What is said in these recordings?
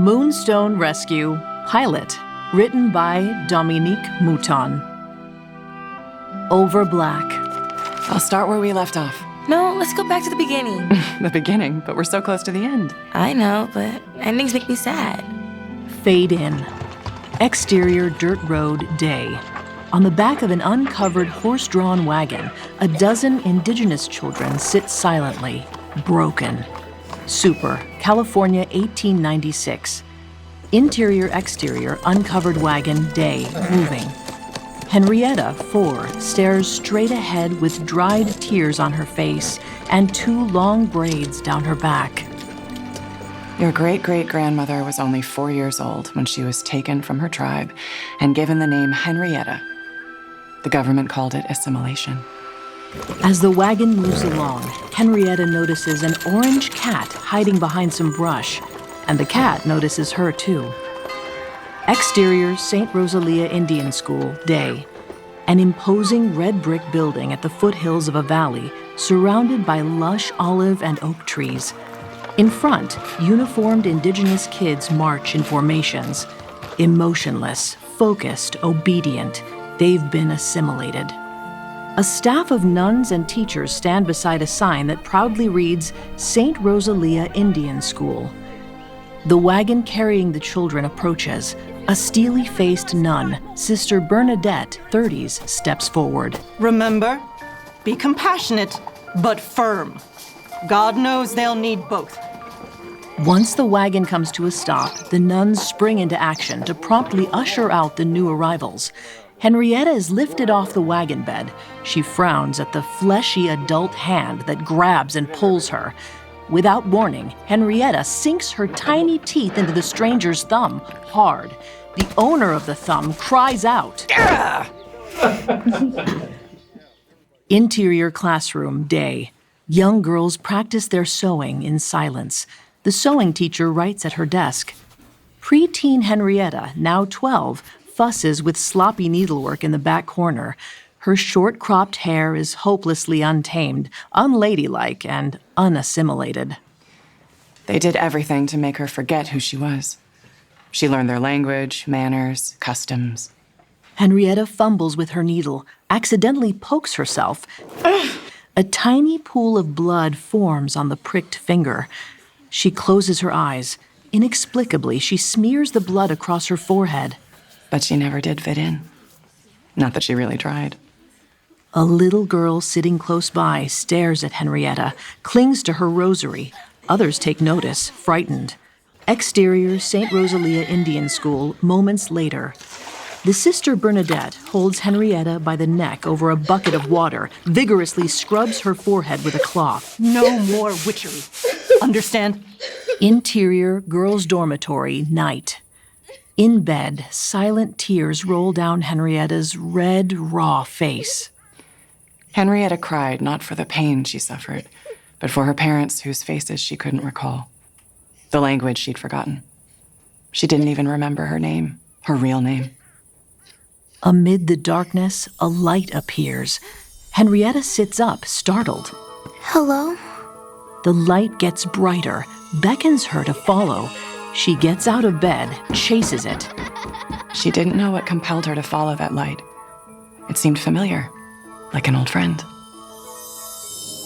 Moonstone Rescue, pilot, written by Dominique Mouton. Over Black. I'll start where we left off. No, let's go back to the beginning. The beginning, but we're so close to the end. I know, but endings make me sad. Fade in. Exterior dirt road, day. On the back of an uncovered horse-drawn wagon, a dozen indigenous children sit silently, broken. Super, California, 1896. Interior, exterior, uncovered wagon, day, moving. Henrietta, 4, stares straight ahead with dried tears on her face and 2 long braids down her back. Your great-great-grandmother was only 4 years old when she was taken from her tribe and given the name Henrietta. The government called it assimilation. As the wagon moves along, Henrietta notices an orange cat hiding behind some brush, and the cat notices her too. Exterior, St. Rosalia Indian School, day. An imposing red brick building at the foothills of a valley, surrounded by lush olive and oak trees. In front, uniformed indigenous kids march in formations. Emotionless, focused, obedient, they've been assimilated. A staff of nuns and teachers stand beside a sign that proudly reads, St. Rosalia Indian School. The wagon carrying the children approaches. A steely-faced nun, Sister Bernadette, 30s, steps forward. Remember, be compassionate, but firm. God knows they'll need both. Once the wagon comes to a stop, the nuns spring into action to promptly usher out the new arrivals. Henrietta is lifted off the wagon bed. She frowns at the fleshy adult hand that grabs and pulls her. Without warning, Henrietta sinks her tiny teeth into the stranger's thumb, hard. The owner of the thumb cries out. Interior classroom, day. Young girls practice their sewing in silence. The sewing teacher writes at her desk. Preteen Henrietta, now 12, fusses with sloppy needlework in the back corner. Her short-cropped hair is hopelessly untamed, unladylike, and unassimilated. They did everything to make her forget who she was. She learned their language, manners, customs. Henrietta fumbles with her needle, accidentally pokes herself. A tiny pool of blood forms on the pricked finger. She closes her eyes. Inexplicably, she smears the blood across her forehead. But she never did fit in. Not that she really tried. A little girl sitting close by stares at Henrietta, clings to her rosary. Others take notice, frightened. Exterior, St. Rosalia Indian School, moments later. The Sister Bernadette holds Henrietta by the neck over a bucket of water, vigorously scrubs her forehead with a cloth. No more witchery. Understand? Interior, girls' dormitory, night. In bed, silent tears roll down Henrietta's red, raw face. Henrietta cried not for the pain she suffered, but for her parents whose faces she couldn't recall. The language she'd forgotten. She didn't even remember her name, her real name. Amid the darkness, a light appears. Henrietta sits up, startled. Hello? The light gets brighter, beckons her to follow. She gets out of bed, chases it. She didn't know what compelled her to follow that light. It seemed familiar, like an old friend.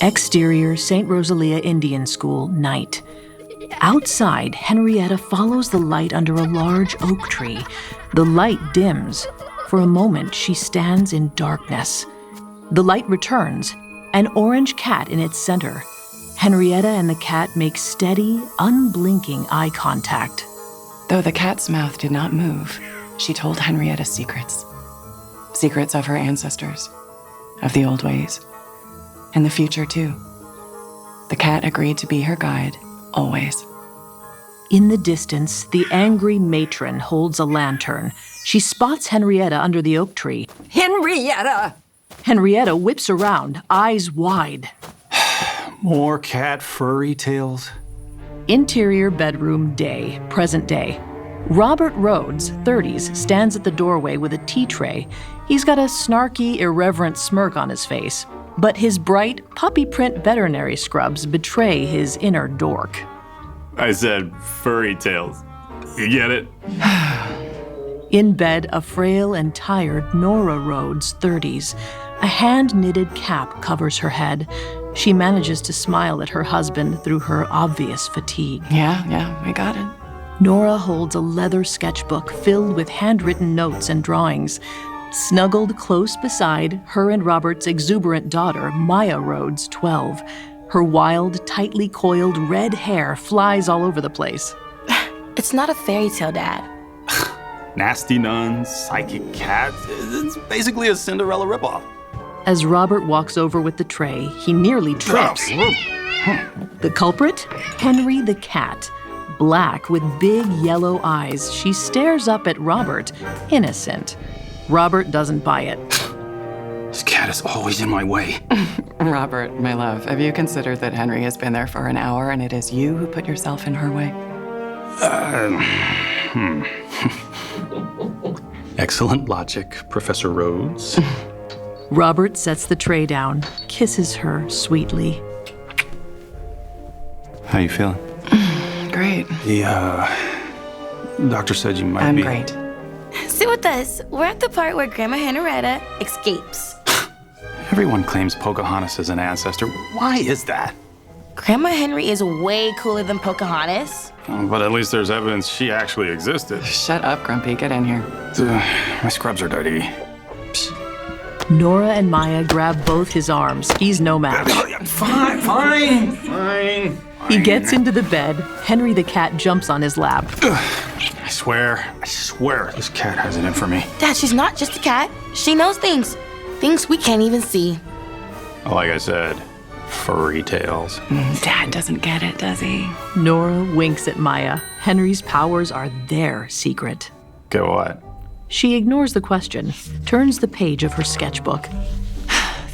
Exterior, St. Rosalia Indian School, night. Outside, Henrietta follows the light under a large oak tree. The light dims. For a moment, she stands in darkness. The light returns, an orange cat in its center. Henrietta and the cat make steady, unblinking eye contact. Though the cat's mouth did not move, she told Henrietta secrets. Secrets of her ancestors, of the old ways, and the future too. The cat agreed to be her guide, always. In the distance, the angry matron holds a lantern. She spots Henrietta under the oak tree. Henrietta! Henrietta whips around, eyes wide. More cat furry tales? Interior bedroom, day, present day. Robert RHODES, 30s, stands at the doorway with a tea tray. He's got a snarky, irreverent smirk on his face, but his bright, puppy print veterinary scrubs betray his inner dork. I said furry tales. You get it? In bed, a frail and tired NORAH RHODES, 30s. A hand-knitted cap covers her head. She manages to smile at her husband through her obvious fatigue. Yeah, I got it. NORAH holds a leather sketchbook filled with handwritten notes and drawings. Snuggled close beside her and Robert's exuberant daughter, Maya RHODES, 12. Her wild, tightly coiled red hair flies all over the place. It's not a fairy tale, Dad. Nasty nuns, psychic cats. It's basically a Cinderella ripoff. As Robert walks over with the tray, he nearly trips. The culprit? Henry the cat. Black with big yellow eyes, she stares up at Robert, innocent. Robert doesn't buy it. This cat is always in my way. Robert, my love, have you considered that Henry has been there for an hour and it is you who put yourself in her way? Excellent logic, Professor Rhodes. Robert sets the tray down, kisses her sweetly. How you feeling? Great. The doctor said you might I'm be... great. Sit with us. We're at the part where Grandma Henrietta escapes. Everyone claims Pocahontas is an ancestor. Why is that? Grandma Henry is way cooler than Pocahontas. But at least there's evidence she actually existed. Shut up, Grumpy. Get in here. My scrubs are dirty. NORAH and Maya grab both his arms. He's no match. Fine. He gets into the bed. Henry the cat jumps on his lap. I swear, this cat has it in for me. Dad, she's not just a cat. She knows things. Things we can't even see. Like I said, furry tales. Dad doesn't get it, does he? NORAH winks at Maya. Henry's powers are their secret. Get what? She ignores the question, turns the page of her sketchbook.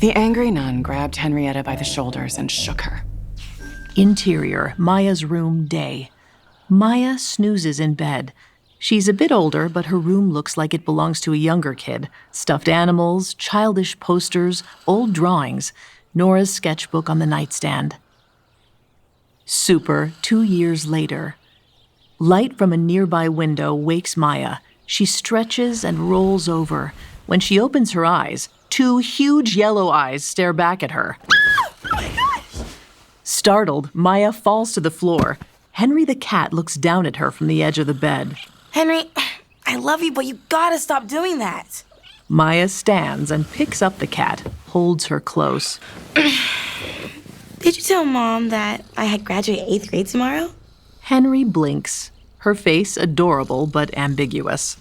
The angry nun grabbed Henrietta by the shoulders and shook her. Interior, Maya's room, day. Maya snoozes in bed. She's a bit older, but her room looks like it belongs to a younger kid. Stuffed animals, childish posters, old drawings. NORAH's sketchbook on the nightstand. Super, 2 years later. Light from a nearby window wakes Maya. She stretches and rolls over. When she opens her eyes, 2 huge yellow eyes stare back at her. Oh my gosh! Startled, Maya falls to the floor. Henry the cat looks down at her from the edge of the bed. Henry, I love you, but you gotta stop doing that. Maya stands and picks up the cat, holds her close. Did you tell Mom that I had graduated 8th grade tomorrow? Henry blinks, her face adorable but ambiguous.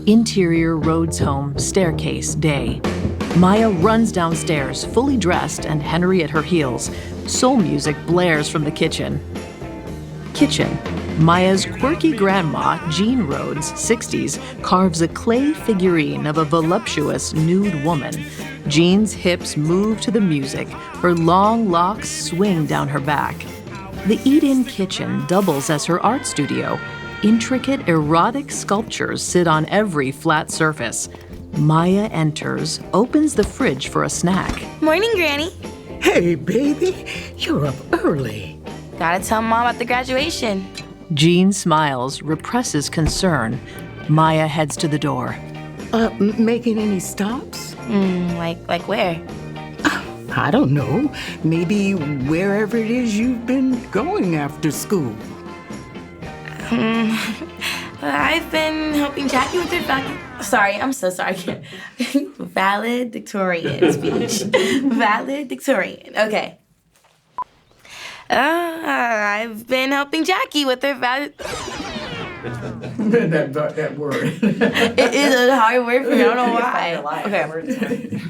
Interior, Rhodes' home, staircase, day. Maya runs downstairs, fully dressed, and Henry at her heels. Soul music blares from the kitchen. Kitchen. Maya's quirky grandma, Jean Rhodes, 60s, carves a clay figurine of a voluptuous nude woman. Jean's hips move to the music. Her long locks swing down her back. The eat-in kitchen doubles as her art studio. Intricate, erotic sculptures sit on every flat surface. Maya enters, opens the fridge for a snack. Morning, Granny. Hey, baby, you're up early. Gotta tell Mom at the graduation. Jean smiles, represses concern. Maya heads to the door. Making any stops? Like where? I don't know. Maybe wherever it is you've been going after school. I've been helping Jackie with her Sorry, I'm so sorry. Valedictorian speech. Valedictorian. Okay. I've been helping Jackie with her that word. It is a hard word for me. I don't know why. Okay.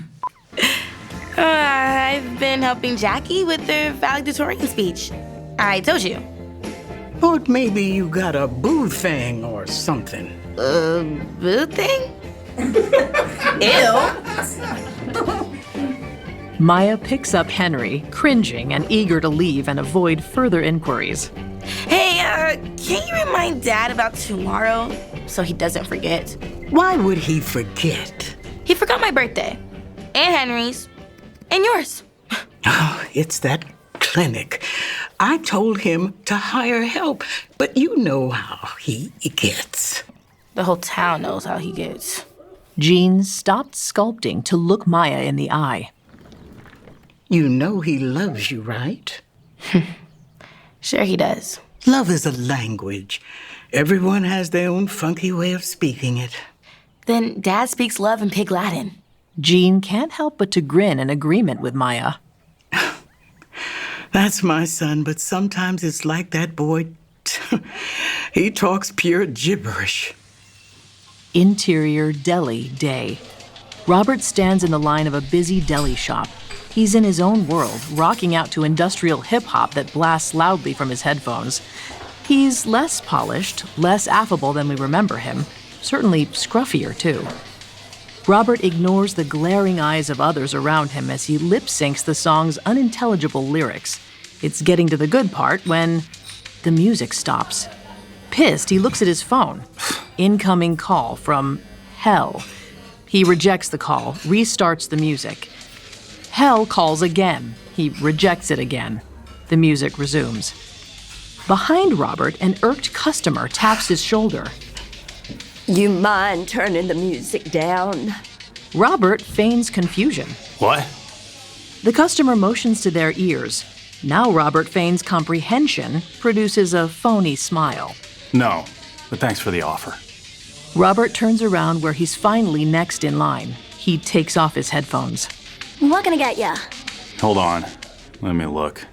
I've been helping Jackie with her valedictorian speech. I told you. Thought maybe you got a boo thing or something. Boo thing? Ew. Maya picks up Henry, cringing and eager to leave and avoid further inquiries. Hey, can you remind Dad about tomorrow so he doesn't forget? Why would he forget? He forgot my birthday. And Henry's. And yours. Oh, it's that clinic. I told him to hire help, but you know how he gets. The whole town knows how he gets. Jean stopped sculpting to look Maya in the eye. You know he loves you, right? Sure he does. Love is a language. Everyone has their own funky way of speaking it. Then Dad speaks love in Pig Latin. Jean can't help but to grin in agreement with Maya. That's my son, but sometimes it's like that boy. He talks pure gibberish. Interior deli day. Robert stands in the line of a busy deli shop. He's in his own world, rocking out to industrial hip-hop that blasts loudly from his headphones. He's less polished, less affable than we remember him. Certainly scruffier, too. Robert ignores the glaring eyes of others around him as he lip-syncs the song's unintelligible lyrics. It's getting to the good part when the music stops. Pissed, he looks at his phone. Incoming call from Hell. He rejects the call, restarts the music. Hell calls again. He rejects it again. The music resumes. Behind Robert, an irked customer taps his shoulder. You mind turning the music down? Robert feigns confusion. What? The customer motions to their ears. Now Robert feigns comprehension, produces a phony smile. No, but thanks for the offer. Robert turns around where he's finally next in line. He takes off his headphones. What can I get ya? Hold on. Let me look.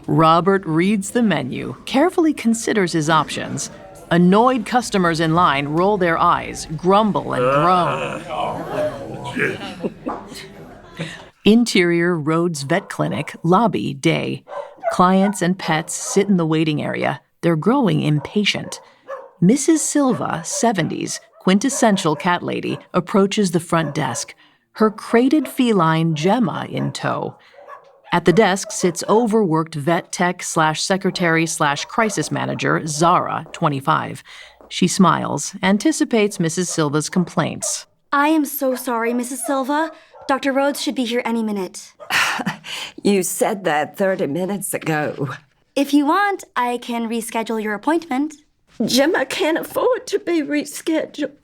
Robert reads the menu, carefully considers his options. Annoyed customers in line roll their eyes, grumble, and groan. Interior RHODES Vet Clinic, lobby, day. Clients and pets sit in the waiting area. They're growing impatient. Mrs. Silva, 70s, quintessential cat lady, approaches the front desk, her crated feline Gemma in tow. At the desk sits overworked vet tech / secretary / crisis manager Zara, 25. She smiles, anticipates Mrs. Silva's complaints. I am so sorry, Mrs. Silva. Dr. Rhodes should be here any minute. You said that 30 minutes ago. If you want, I can reschedule your appointment. Gemma can't afford to be rescheduled.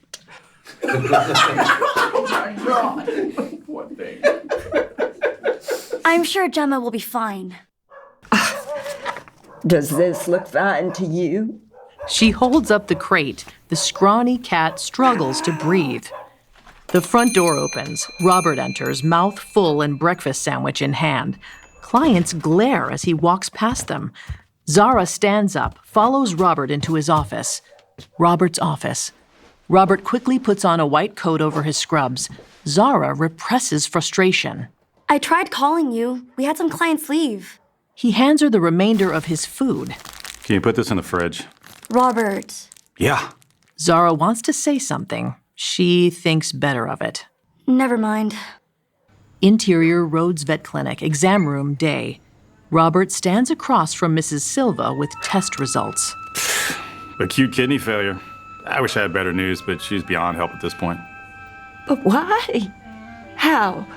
I'm sure Gemma will be fine. Does this look fine to you? She holds up the crate. The scrawny cat struggles to breathe. The front door opens. Robert enters, mouth full and breakfast sandwich in hand. Clients glare as he walks past them. Zara stands up, follows Robert into his office. Robert's office. Robert quickly puts on a white coat over his scrubs. Zara represses frustration. I tried calling you. We had some clients leave. He hands her the remainder of his food. Can you put this in the fridge? Robert. Yeah. Zara wants to say something. She thinks better of it. Never mind. Interior RHODES Vet Clinic, exam room, day. Robert stands across from Mrs. Silva with test results. Acute kidney failure. I wish I had better news, but she's beyond help at this point. But why? How?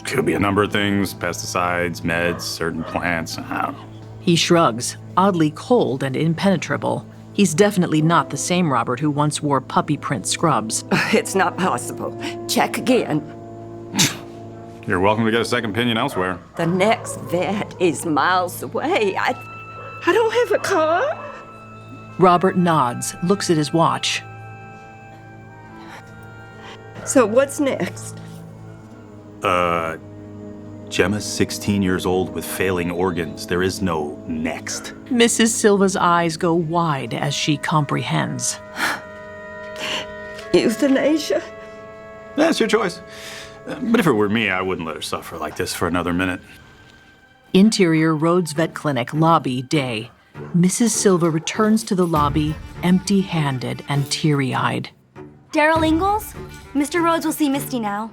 Could be a number of things. Pesticides, meds, certain plants. I don't know. He shrugs, oddly cold and impenetrable. He's definitely not the same Robert who once wore puppy print scrubs. It's not possible. Check again. You're welcome to get a second opinion elsewhere. The next vet is miles away. I don't have a car. Robert nods, looks at his watch. So what's next? Gemma's 16 years old with failing organs. There is no next. Mrs. Silva's eyes go wide as she comprehends. Euthanasia? That's your choice. But if it were me, I wouldn't let her suffer like this for another minute. Interior RHODES Vet Clinic, lobby, day. Mrs. Silva returns to the lobby, empty-handed and teary-eyed. Daryl Ingalls? Mr. Rhodes will see Misty now.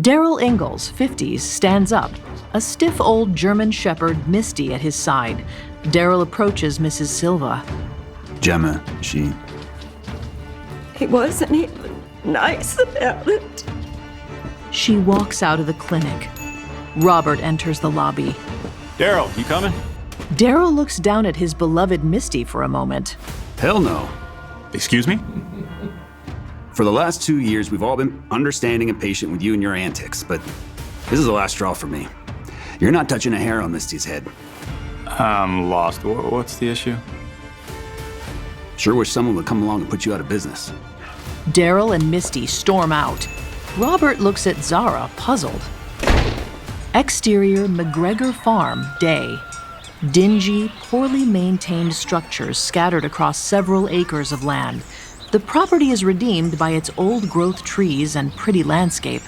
Daryl Ingalls, 50s, stands up, a stiff old German shepherd, Misty, at his side. Daryl approaches Mrs. Silva. Gemma, she... He wasn't even nice about it. She walks out of the clinic. Robert enters the lobby. Daryl, you coming? Daryl looks down at his beloved Misty for a moment. Hell no. Excuse me? For the last 2 years, we've all been understanding and patient with you and your antics, but this is the last straw for me. You're not touching a hair on Misty's head. I'm lost. What's the issue? Sure wish someone would come along and put you out of business. Daryl and Misty storm out. Robert looks at Zara, puzzled. Exterior McGregor Farm, day. Dingy, poorly maintained structures scattered across several acres of land. The property is redeemed by its old-growth trees and pretty landscape.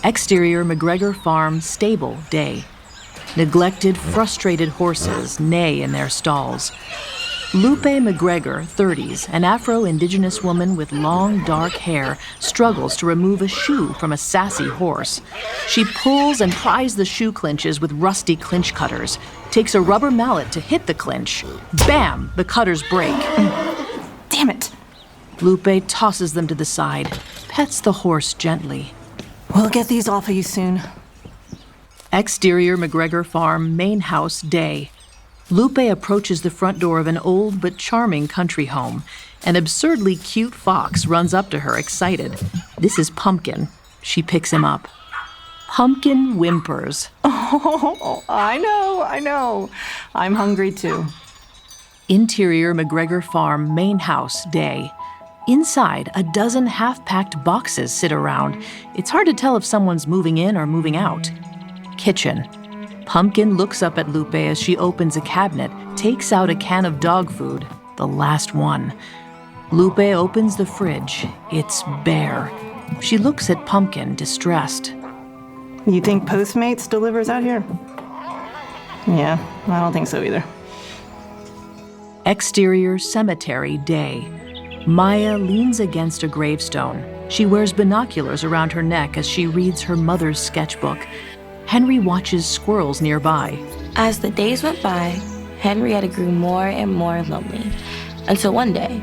Exterior McGregor Farm, stable, day. Neglected, frustrated horses neigh in their stalls. LUPE McGregor, 30s, an Afro-Indigenous woman with long, dark hair, struggles to remove a shoe from a sassy horse. She pulls and pries the shoe clinches with rusty clinch cutters, takes a rubber mallet to hit the clinch. Bam! The cutters break. Damn it. LUPE tosses them to the side, pets the horse gently. We'll get these off of you soon. Exterior McGregor Farm, main house, day. LUPE approaches the front door of an old but charming country home. An absurdly cute fox runs up to her, excited. This is Pumpkin. She picks him up. Pumpkin whimpers. Oh, I know. I'm hungry too. Interior McGregor Farm, main house, day. Inside, a dozen half-packed boxes sit around. It's hard to tell if someone's moving in or moving out. Kitchen. Pumpkin looks up at LUPE as she opens a cabinet, takes out a can of dog food, the last one. LUPE opens the fridge. It's bare. She looks at Pumpkin, distressed. You think Postmates delivers out here? Yeah, I don't think so either. Exterior cemetery, day. Maya leans against a gravestone. She wears binoculars around her neck as she reads her mother's sketchbook. Henry watches squirrels nearby. As the days went by, Henrietta grew more and more lonely, until one day,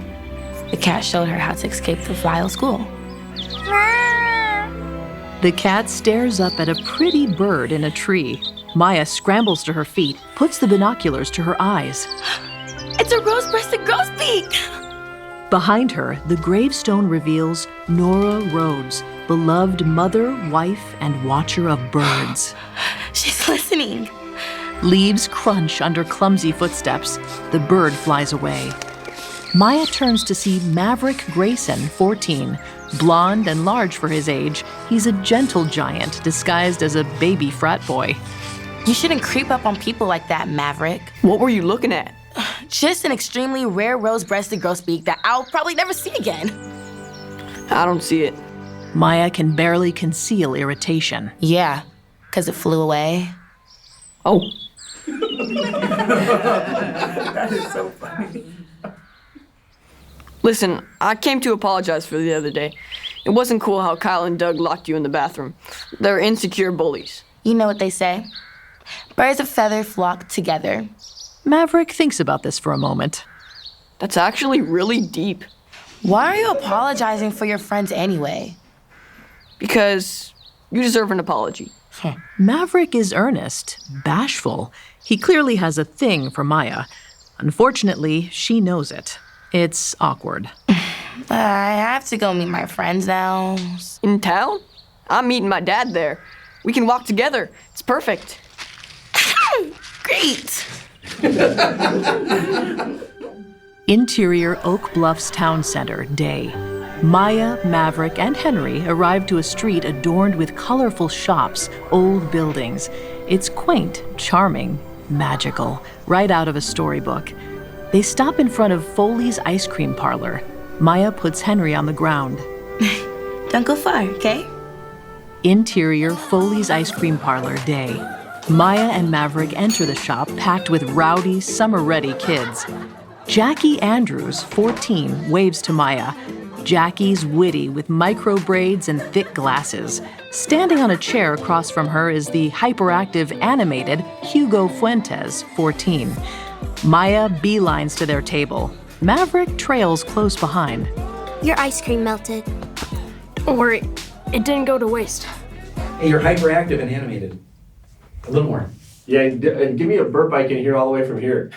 the cat showed her how to escape the vile school. The cat stares up at a pretty bird in a tree. Maya scrambles to her feet, puts the binoculars to her eyes. It's a rose-breasted grosbeak! Behind her, the gravestone reveals NORAH RHODES, beloved mother, wife, and watcher of birds. She's listening. Leaves crunch under clumsy footsteps. The bird flies away. Maya turns to see Maverick Grayson, 14. Blonde and large for his age, he's a gentle giant disguised as a baby frat boy. You shouldn't creep up on people like that, Maverick. What were you looking at? Just an extremely rare rose-breasted grosbeak that I'll probably never see again. I don't see it. Maya can barely conceal irritation. Yeah, because it flew away. Oh. That is so funny. Listen, I came to apologize for the other day. It wasn't cool how Kyle and Doug locked you in the bathroom. They're insecure bullies. You know what they say? Birds of feather flock together. Maverick thinks about this for a moment. That's actually really deep. Why are you apologizing for your friends anyway? Because you deserve an apology. Maverick is earnest, bashful. He clearly has a thing for Maya. Unfortunately, she knows it. It's awkward. I have to go meet my friends now. In town? I'm meeting my dad there. We can walk together. It's perfect. Great! Interior Oak Bluffs Town Center, day. Maya, Maverick, and Henry arrive to a street adorned with colorful shops, old buildings. It's quaint, charming, magical, right out of a storybook. They stop in front of Foley's Ice Cream Parlor. Maya puts Henry on the ground. Don't go far, okay? Interior Foley's Ice Cream Parlor, day. Maya and Maverick enter the shop packed with rowdy, summer-ready kids. Jackie Andrews, 14, waves to Maya. Jackie's witty with micro braids and thick glasses. Standing on a chair across from her is the hyperactive, animated HUGO FUENTES, 14. Maya beelines to their table. Maverick trails close behind. Your ice cream melted. Don't worry, it didn't go to waste. Hey, you're hyperactive and animated. A little more. Yeah, and give me a burp I can hear all the way from here.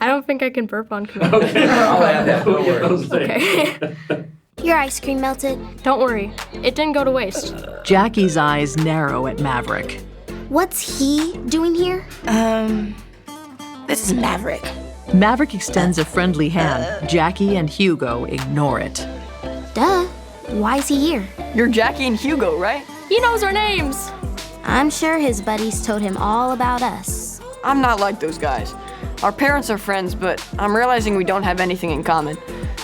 I don't think I can burp on camera. Okay, I'll add that. Don't worry. Okay. Your ice cream melted. Don't worry, it didn't go to waste. Jackie's eyes narrow at Maverick. What's he doing here? This is Maverick. Maverick extends a friendly hand. Jackie and Hugo ignore it. Duh. Why is he here? You're Jackie and Hugo, right? He knows our names. I'm sure his buddies told him all about us. I'm not like those guys. Our parents are friends, but I'm realizing we don't have anything in common.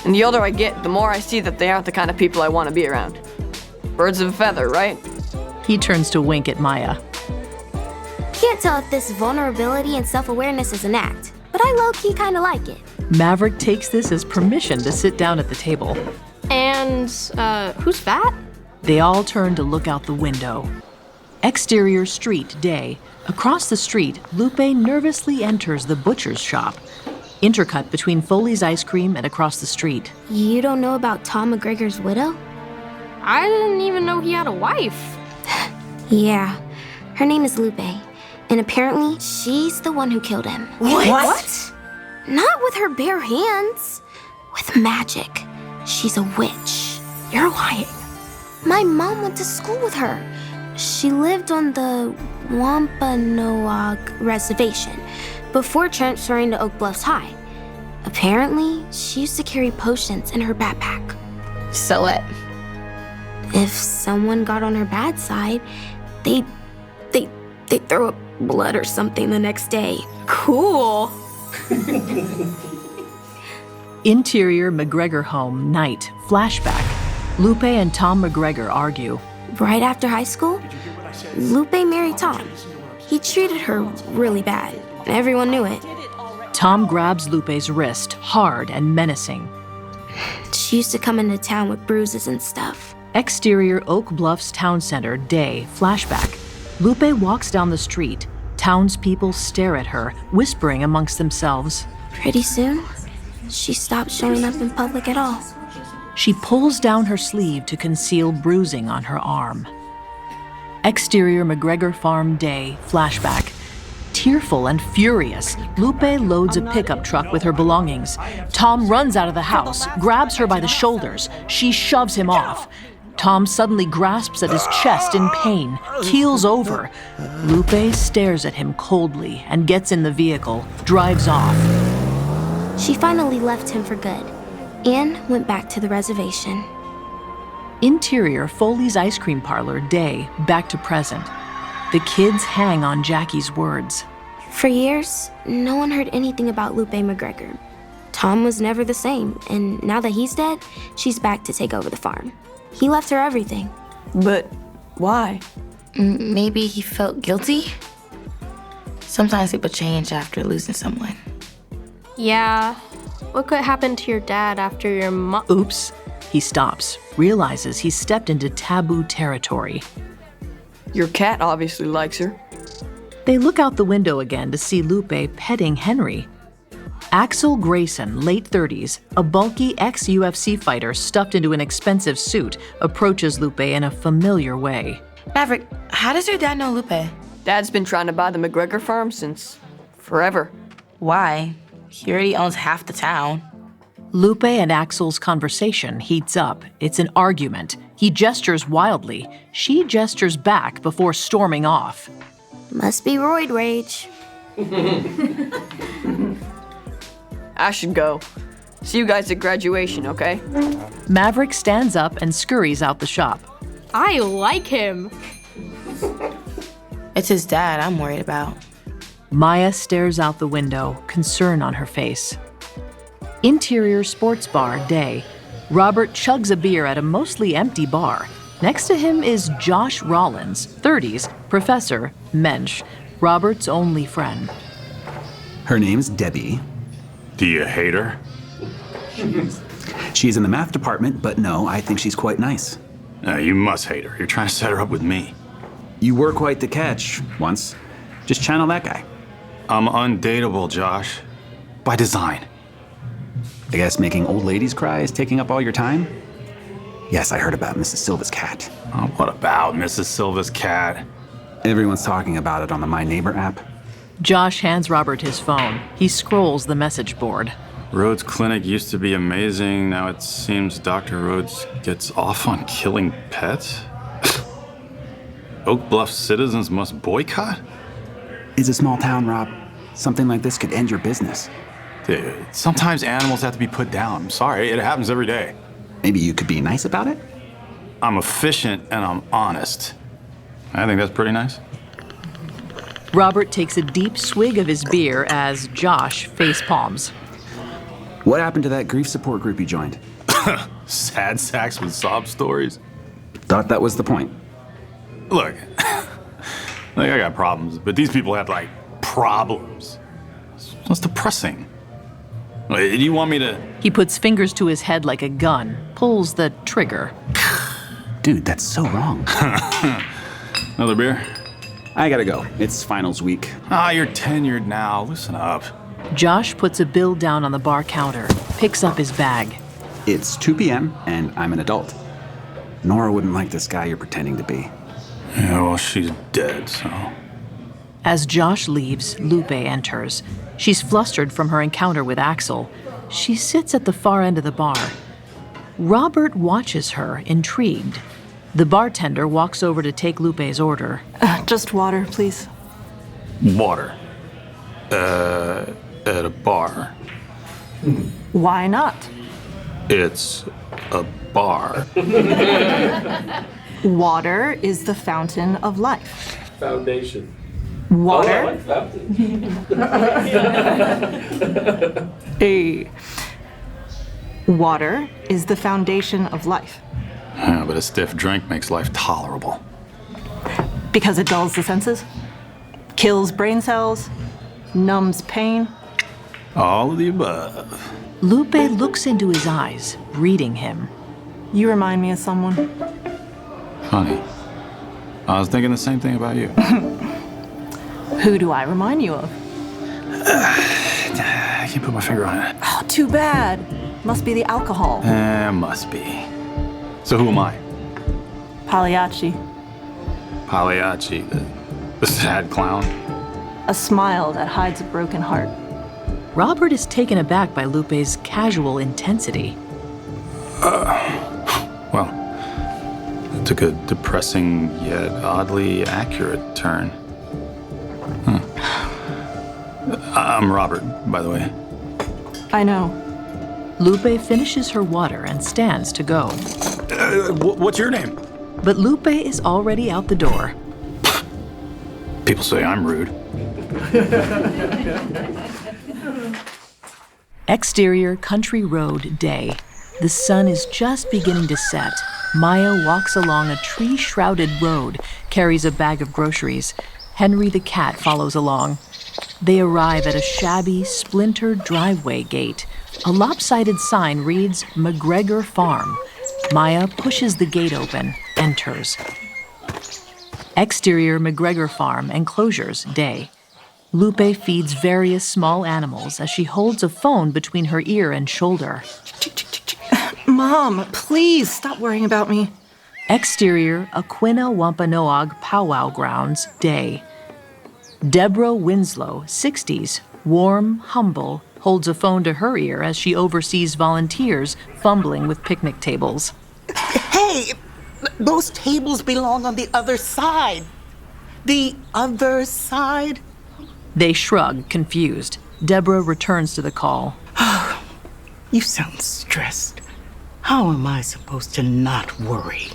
And the older I get, the more I see that they aren't the kind of people I want to be around. Birds of a feather, right? He turns to wink at Maya. Can't tell if this vulnerability and self-awareness is an act, but I low-key kind of like it. Maverick takes this as permission to sit down at the table. And, who's fat? They all turn to look out the window. Exterior street, day. Across the street, Lupe nervously enters the butcher's shop. Intercut between Foley's Ice Cream and across the street. You don't know about Tom McGregor's widow? I didn't even know he had a wife. Yeah, her name is Lupe, and apparently she's the one who killed him. What? Not with her bare hands, with magic. She's a witch. You're lying. My mom went to school with her. She lived on the Wampanoag reservation before transferring to Oak Bluffs High. Apparently, she used to carry potions in her backpack. So what? If someone got on her bad side, they'd throw up blood or something the next day. Cool. Interior McGregor home, night, flashback. Lupe and Tom McGregor argue. Right after high school, Lupe married Tom. He treated her really bad, and everyone knew it. Tom grabs Lupe's wrist, hard and menacing. She used to come into town with bruises and stuff. Exterior Oak Bluffs Town Center, day, flashback. Lupe walks down the street. Townspeople stare at her, whispering amongst themselves. Pretty soon, she stopped showing up in public at all. She pulls down her sleeve to conceal bruising on her arm. Exterior McGregor Farm, day, flashback. Tearful and furious, Lupe loads a pickup truck with her belongings. Tom runs out of the house, grabs her by the shoulders. She shoves him off. Tom suddenly grasps at his chest in pain, keels over. Lupe stares at him coldly and gets in the vehicle, drives off. She finally left him for good and went back to the reservation. Interior Foley's Ice Cream Parlor, day, back to present. The kids hang on Jackie's words. For years, no one heard anything about Lupe McGregor. Tom was never the same, and now that he's dead, she's back to take over the farm. He left her everything. But why? Maybe he felt guilty? Sometimes people change after losing someone. Yeah. What could happen to your dad after your mom? Oops. He stops, realizes he's stepped into taboo territory. Your cat obviously likes her. They look out the window again to see Lupe petting Henry. AXEL Grayson, late 30s, a bulky ex-UFC fighter stuffed into an expensive suit, approaches Lupe in a familiar way. Maverick, how does your dad know Lupe? Dad's been trying to buy the McGregor farm since forever. Why? He already owns half the town. Lupe and AXEL's conversation heats up. It's an argument. He gestures wildly. She gestures back before storming off. Must be roid rage. I should go. See you guys at graduation, okay? Maverick stands up and scurries out the shop. I like him. It's his dad I'm worried about. Maya stares out the window, concern on her face. Interior sports bar, day. Robert chugs a beer at a mostly empty bar. Next to him is Josh Rollins, 30s, professor, mensch, Robert's only friend. Her name's Debbie. Do you hate her? She's in the math department, but no, I think she's quite nice. You must hate her. You're trying to set her up with me. You were quite the catch once. Just channel that guy. I'm undateable, Josh. By design. I guess making old ladies cry is taking up all your time? Yes, I heard about Mrs. Silva's cat. Oh, what about Mrs. Silva's cat? Everyone's talking about it on the My Neighbor app. Josh hands Robert his phone. He scrolls the message board. Rhodes Clinic used to be amazing. Now it seems Dr. Rhodes gets off on killing pets? Oak Bluff citizens must boycott? It's a small town, Rob. Something like this could end your business. Dude, sometimes animals have to be put down. I'm sorry, it happens every day. Maybe you could be nice about it? I'm efficient and I'm honest. I think that's pretty nice. Robert takes a deep swig of his beer as Josh face palms. What happened to that grief support group you joined? Sad sacks with sob stories. Thought that was the point. Look, I got problems, but these people have, like, problems. It's depressing. Do you want me to... He puts fingers to his head like a gun, pulls the trigger. Dude, that's so wrong. Another beer? I gotta go. It's finals week. You're tenured now. Listen up. Josh puts a bill down on the bar counter, picks up his bag. It's 2 p.m. and I'm an adult. NORAH wouldn't like this guy you're pretending to be. Yeah, well, she's dead, so... As Josh leaves, Lupe enters. She's flustered from her encounter with AXEL. She sits at the far end of the bar. Robert watches her, intrigued. The bartender walks over to take Lupe's order. Just water, please. Water. At a bar. Why not? It's a bar. Water is the fountain of life. Foundation. Water? Oh, I like fountain. Water is the foundation of life. Yeah, but a stiff drink makes life tolerable. Because it dulls the senses, kills brain cells, numbs pain. All of the above. Lupe looks into his eyes, reading him. You remind me of someone. Funny. I was thinking the same thing about you. Who do I remind you of? I can't put my finger on it. Oh, too bad. Must be the alcohol. Must be. So who am I? Pagliacci. Pagliacci, the sad clown? A smile that hides a broken heart. Robert is taken aback by Lupe's casual intensity. Well, it took a depressing yet oddly accurate turn. I'm Robert, by the way. I know. Lupe finishes her water and stands to go. What's your name? But Lupe is already out the door. People say I'm rude. Exterior country road day. The sun is just beginning to set. Maya walks along a tree-shrouded road, carries a bag of groceries. Henry the cat follows along. They arrive at a shabby, splintered driveway gate. A lopsided sign reads, McGregor Farm. Maya pushes the gate open, enters. Exterior McGregor Farm enclosures day. Lupe feeds various small animals as she holds a phone between her ear and shoulder. Mom, please stop worrying about me. Exterior Aquina Wampanoag Powwow Grounds day. Deborah Winslow, 60s, warm, humble, holds a phone to her ear as she oversees volunteers fumbling with picnic tables. Hey, those tables belong on the other side. The other side? They shrug, confused. Deborah returns to the call. You sound stressed. How am I supposed to not worry?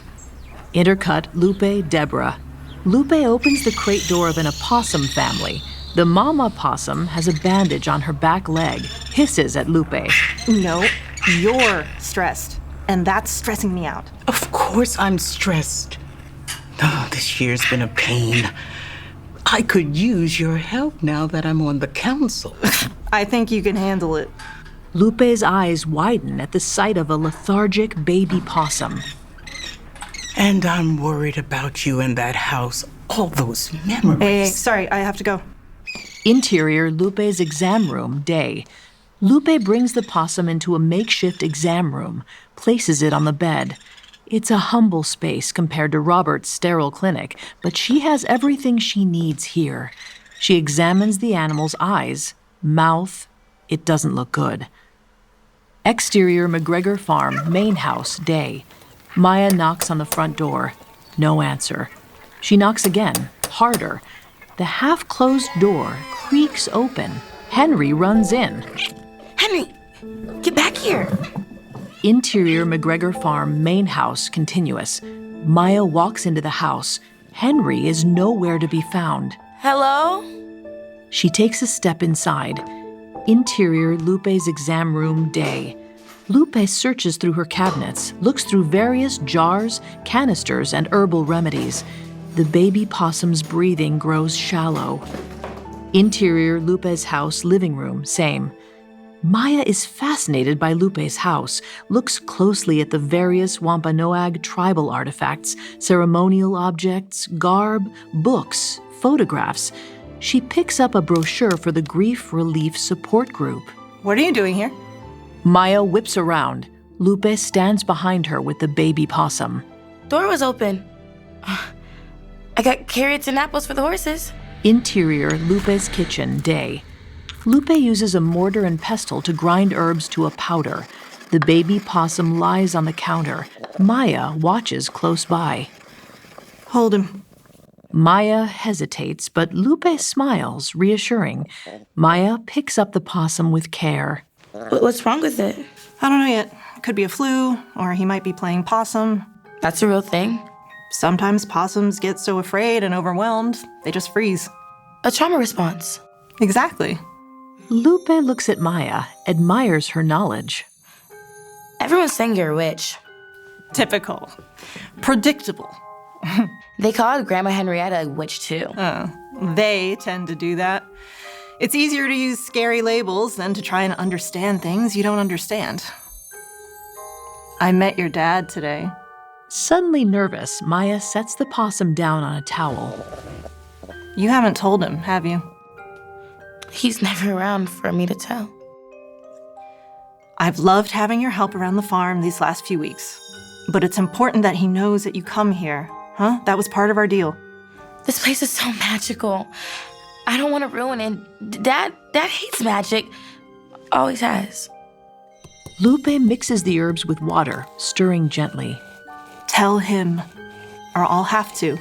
Intercut Lupe, Deborah. Lupe opens the crate door of an opossum family. The mama possum has a bandage on her back leg, hisses at Lupe. No, you're stressed, and that's stressing me out. Of course I'm stressed. Oh, this year's been a pain. I could use your help now that I'm on the council. I think you can handle it. Lupe's eyes widen at the sight of a lethargic baby possum. And I'm worried about you in that house. All those memories. Hey, sorry, I have to go. Interior Lupe's exam room day. Lupe brings the possum into a makeshift exam room, places it on the bed. It's a humble space compared to Robert's sterile clinic, but she has everything she needs here. She examines the animal's eyes, mouth. It doesn't look good. Exterior McGregor Farm, main house, day. Maya knocks on the front door. No answer. She knocks again, harder. The half-closed door creaks open. Henry runs in. Henry, get back here. Interior McGregor Farm, main house, continuous. Maya walks into the house. Henry is nowhere to be found. Hello? She takes a step inside. Interior Lupe's exam room, day. Lupe searches through her cabinets, looks through various jars, canisters, and herbal remedies. The baby possum's breathing grows shallow. Interior Lupe's house, living room, same. Maya is fascinated by Lupe's house, looks closely at the various Wampanoag tribal artifacts, ceremonial objects, garb, books, photographs. She picks up a brochure for the Grief Relief Support Group. What are you doing here? Maya whips around. Lupe stands behind her with the baby possum. Door was open. I got carrots and apples for the horses. Interior Lupe's kitchen, day. Lupe uses a mortar and pestle to grind herbs to a powder. The baby possum lies on the counter. Maya watches close by. Hold him. Maya hesitates, but Lupe smiles, reassuring. Maya picks up the possum with care. What's wrong with it? I don't know yet. Could be a flu, or he might be playing possum. That's a real thing. Sometimes possums get so afraid and overwhelmed, they just freeze. A trauma response. Exactly. Lupe looks at Maya, admires her knowledge. Everyone's saying you're a witch. Typical. Predictable. They called Grandma Henrietta a witch, too. Oh, they tend to do that. It's easier to use scary labels than to try and understand things you don't understand. I met your dad today. Suddenly nervous, Maya sets the possum down on a towel. You haven't told him, have you? He's never around for me to tell. I've loved having your help around the farm these last few weeks. But it's important that he knows that you come here, huh? That was part of our deal. This place is so magical. I don't want to ruin it. Dad hates magic. Always has. Lupe mixes the herbs with water, stirring gently. Tell him, or I'll have to.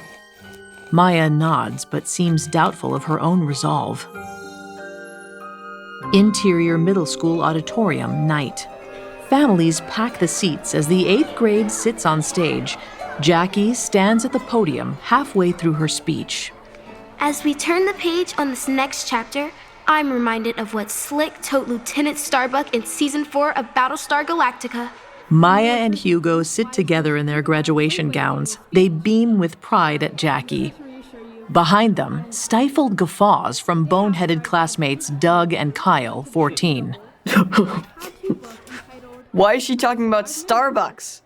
Maya nods, but seems doubtful of her own resolve. Interior middle school auditorium, night. Families pack the seats as the 8th grade sits on stage. Jackie stands at the podium halfway through her speech. As we turn the page on this next chapter, I'm reminded of what Slick told Lieutenant Starbuck in Season 4 of Battlestar Galactica. Maya and Hugo sit together in their graduation gowns. They beam with pride at Jackie. Behind them, stifled guffaws from boneheaded classmates Doug and Kyle, 14. Why is she talking about Starbucks?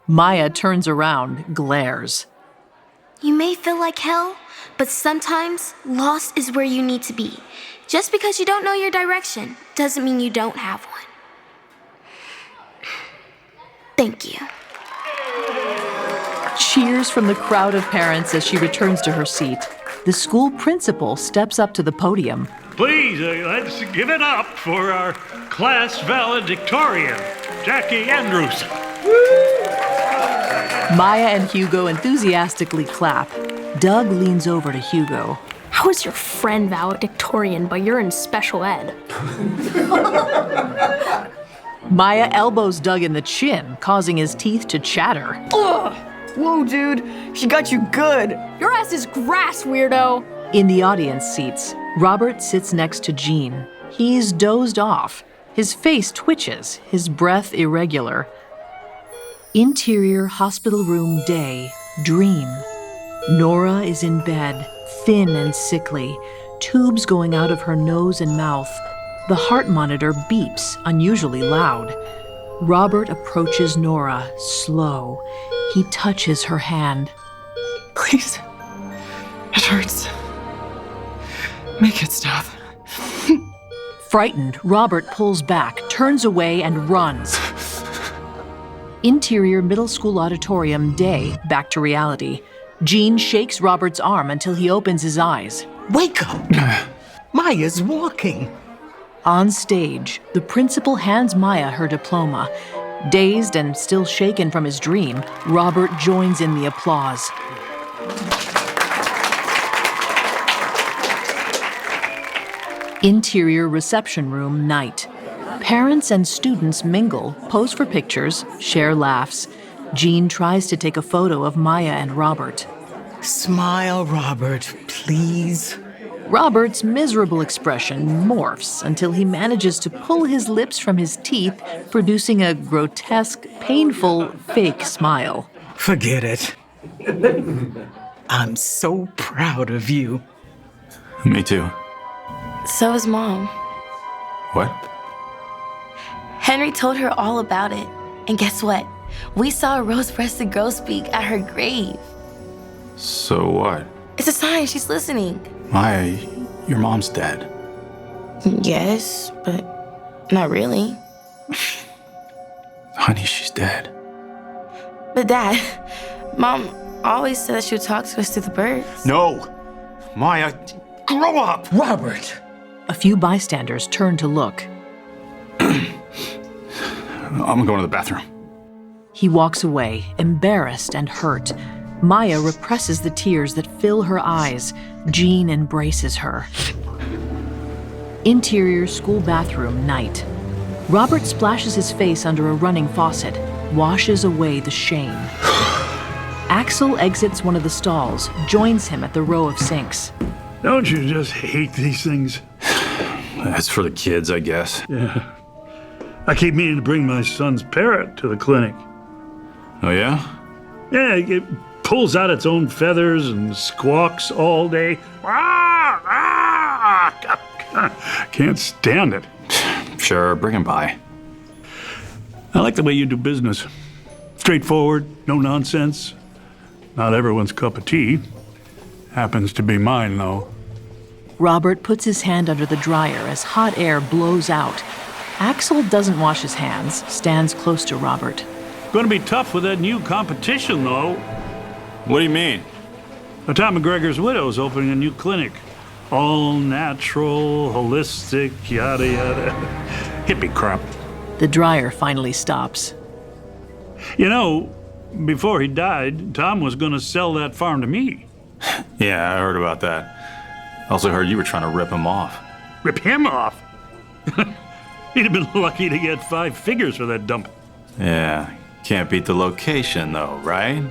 Maya turns around, glares. You may feel like hell, but sometimes lost is where you need to be. Just because you don't know your direction doesn't mean you don't have one. Thank you. Cheers from the crowd of parents as she returns to her seat. The school principal steps up to the podium. Please, let's give it up for our class valedictorian, Jackie Andrews. Maya and Hugo enthusiastically clap. Doug leans over to Hugo. How is your friend valedictorian, but you're in special ed? Maya elbows Doug in the chin, causing his teeth to chatter. Ugh! Whoa, dude, she got you good. Your ass is grass, weirdo. In the audience seats, Robert sits next to Jean. He's dozed off. His face twitches, his breath irregular. Interior hospital room, day, dream. NORAH is in bed, thin and sickly, tubes going out of her nose and mouth. The heart monitor beeps, unusually loud. Robert approaches NORAH, slow. He touches her hand. Please. It hurts. Make it stop. Frightened, Robert pulls back, turns away, and runs. Interior middle school auditorium, day, back to reality. Jean shakes Robert's arm until he opens his eyes. Wake up! Maya's walking. On stage, the principal hands Maya her diploma. Dazed and still shaken from his dream, Robert joins in the applause. Interior reception room, night. Parents and students mingle, pose for pictures, share laughs. Jean tries to take a photo of Maya and Robert. Smile, Robert, please. Robert's miserable expression morphs until he manages to pull his lips from his teeth, producing a grotesque, painful, fake smile. Forget it. I'm so proud of you. Me too. So is Mom. What? Henry told her all about it. And guess what? We saw a rose-breasted grosbeak at her grave. So what? It's a sign she's listening. Maya, your mom's dead. Yes, but not really. Honey, she's dead. But Dad, Mom always said that she would talk to us through the birds. No! Maya, grow up! Robert! A few bystanders turn to look. I'm going to the bathroom. He walks away, embarrassed and hurt. Maya represses the tears that fill her eyes. Jean embraces her. Interior school bathroom, night. Robert splashes his face under a running faucet, washes away the shame. Axel exits one of the stalls, joins him at the row of sinks. Don't you just hate these things? That's for the kids, I guess. Yeah. I keep meaning to bring my son's parrot to the clinic. Oh, yeah? Yeah, it pulls out its own feathers and squawks all day. Ah, ah! Can't stand it. Sure, bring him by. I like the way you do business. Straightforward, no nonsense. Not everyone's cup of tea. Happens to be mine, though. Robert puts his hand under the dryer as hot air blows out. Axel doesn't wash his hands, stands close to Robert. Gonna be tough with that new competition, though. What do you mean? Tom McGregor's widow's opening a new clinic. All natural, holistic, yada yada. Hippie crap. The dryer finally stops. You know, before he died, Tom was gonna sell that farm to me. Yeah, I heard about that. Also heard you were trying to rip him off. Rip him off? He'd have been lucky to get 5 figures for that dump. Yeah, can't beat the location though, right?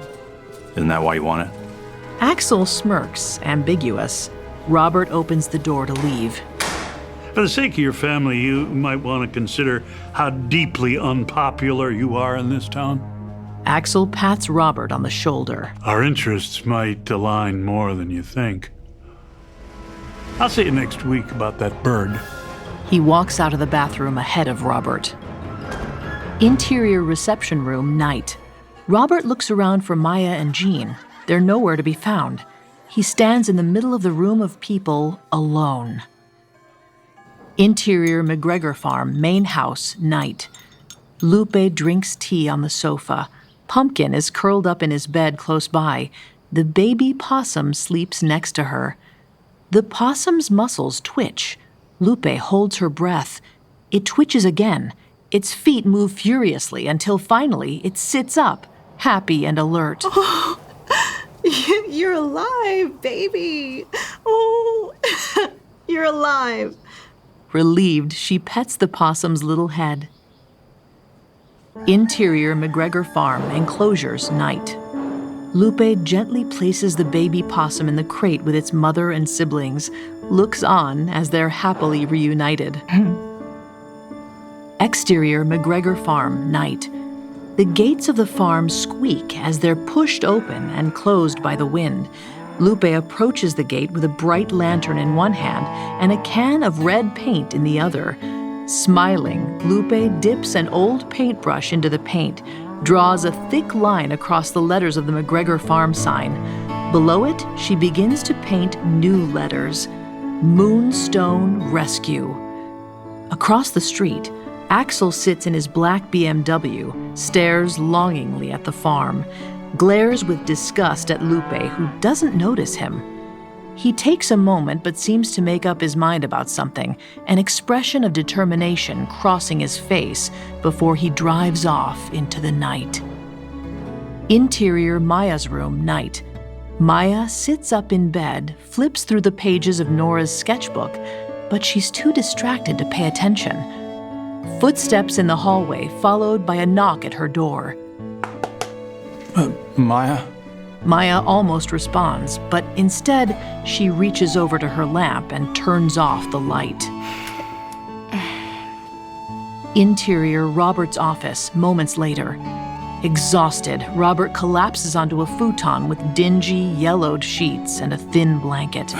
Isn't that why you want it? Axel smirks, ambiguous. Robert opens the door to leave. For the sake of your family, you might want to consider how deeply unpopular you are in this town. Axel pats Robert on the shoulder. Our interests might align more than you think. I'll see you next week about that bird. He walks out of the bathroom ahead of Robert. Interior reception room, night. Robert looks around for Maya and Jean. They're nowhere to be found. He stands in the middle of the room of people, alone. Interior McGregor farm, main house, night. Lupe drinks tea on the sofa. Pumpkin is curled up in his bed close by. The baby possum sleeps next to her. The possum's muscles twitch. Lupe holds her breath. It twitches again. Its feet move furiously until finally it sits up, happy and alert. Oh, you're alive, baby. Oh, you're alive. Relieved, she pets the possum's little head. Interior McGregor farm, enclosures, night. Lupe gently places the baby possum in the crate with its mother and siblings, looks on as they're happily reunited. Exterior McGregor farm, night. The gates of the farm squeak as they're pushed open and closed by the wind. Lupe approaches the gate with a bright lantern in one hand and a can of red paint in the other. Smiling, Lupe dips an old paintbrush into the paint, draws a thick line across the letters of the McGregor farm sign. Below it, she begins to paint new letters. Moonstone Rescue. Across the street, AXEL sits in his black BMW, stares longingly at the farm, glares with disgust at Lupe, who doesn't notice him. He takes a moment but seems to make up his mind about something, an expression of determination crossing his face before he drives off into the night. Interior Maya's room, night. Maya sits up in bed, flips through the pages of NORAH's sketchbook, but she's too distracted to pay attention. Footsteps in the hallway, followed by a knock at her door. Maya? Maya almost responds, but instead, she reaches over to her lamp and turns off the light. Interior Robert's office, moments later. Exhausted, Robert collapses onto a futon with dingy, yellowed sheets and a thin blanket.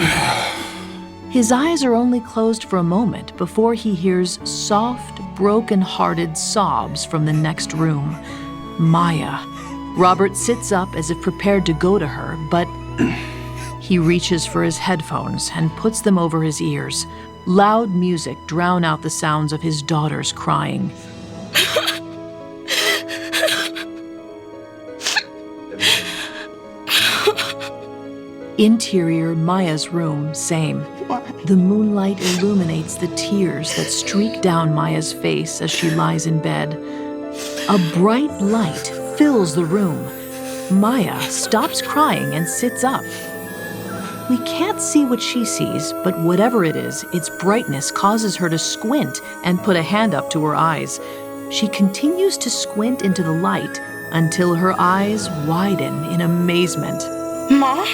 His eyes are only closed for a moment before he hears soft, broken-hearted sobs from the next room. Maya. Robert sits up as if prepared to go to her, but he reaches for his headphones and puts them over his ears. Loud music drown out the sounds of his daughters crying. Interior Maya's room, same. The moonlight illuminates the tears that streak down Maya's face as she lies in bed. A bright light fills the room. Maya stops crying and sits up. We can't see what she sees, but whatever it is, its brightness causes her to squint and put a hand up to her eyes. She continues to squint into the light until her eyes widen in amazement. Mom?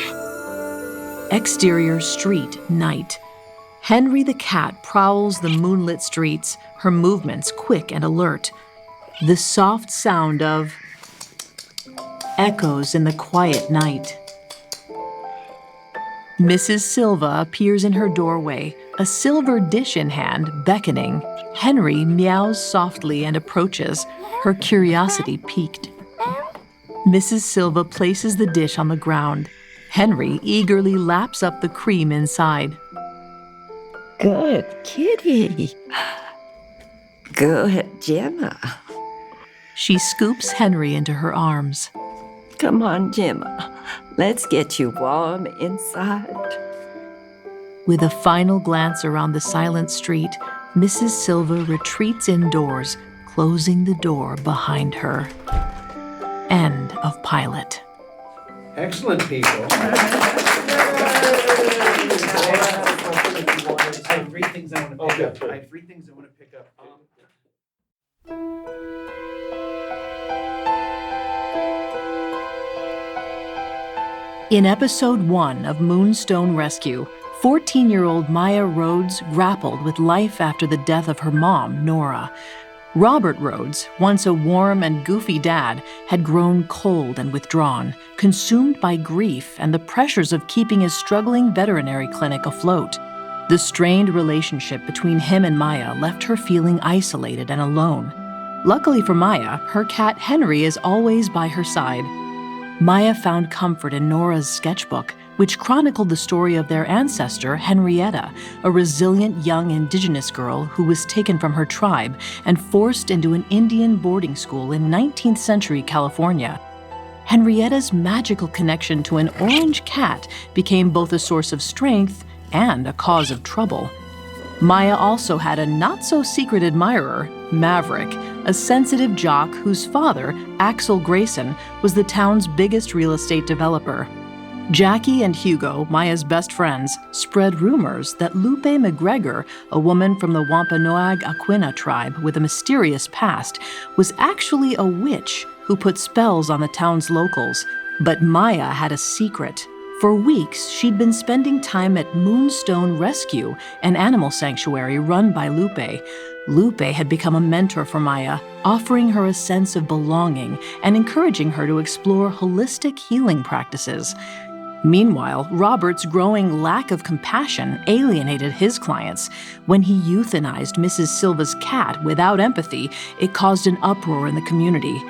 Exterior street, night. Henry the cat prowls the moonlit streets, her movements quick and alert. The soft sound of echoes in the quiet night. Mrs. Silva appears in her doorway, a silver dish in hand, beckoning. Henry meows softly and approaches, her curiosity piqued. Mrs. Silva places the dish on the ground. Henry eagerly laps up the cream inside. Good kitty. Good Gemma. She scoops Henry into her arms. Come on, Gemma. Let's get you warm inside. With a final glance around the silent street, Mrs. Silva retreats indoors, closing the door behind her. End of pilot. Excellent, people. I have three things I want to pick up. In episode 1 of Moonstone Rescue, 14-year-old Maya RHODES grappled with life after the death of her mom, NORAH. Robert RHODES, once a warm and goofy dad, had grown cold and withdrawn, consumed by grief and the pressures of keeping his struggling veterinary clinic afloat. The strained relationship between him and Maya left her feeling isolated and alone. Luckily for Maya, her cat Henry is always by her side. Maya found comfort in NORAH's sketchbook, which chronicled the story of their ancestor, Henrietta, a resilient young indigenous girl who was taken from her tribe and forced into an Indian boarding school in 19th century California. Henrietta's magical connection to an orange cat became both a source of strength and a cause of trouble. Maya also had a not-so-secret admirer, Maverick, a sensitive jock whose father, AXEL GRAYSON, was the town's biggest real estate developer. Jackie and Hugo, Maya's best friends, spread rumors that Lupe McGregor, a woman from the Wampanoag Aquina tribe with a mysterious past, was actually a witch who put spells on the town's locals. But Maya had a secret. For weeks, she'd been spending time at Moonstone Rescue, an animal sanctuary run by Lupe. Lupe had become a mentor for Maya, offering her a sense of belonging and encouraging her to explore holistic healing practices. Meanwhile, Robert's growing lack of compassion alienated his clients. When he euthanized Mrs. Silva's cat without empathy, it caused an uproar in the community.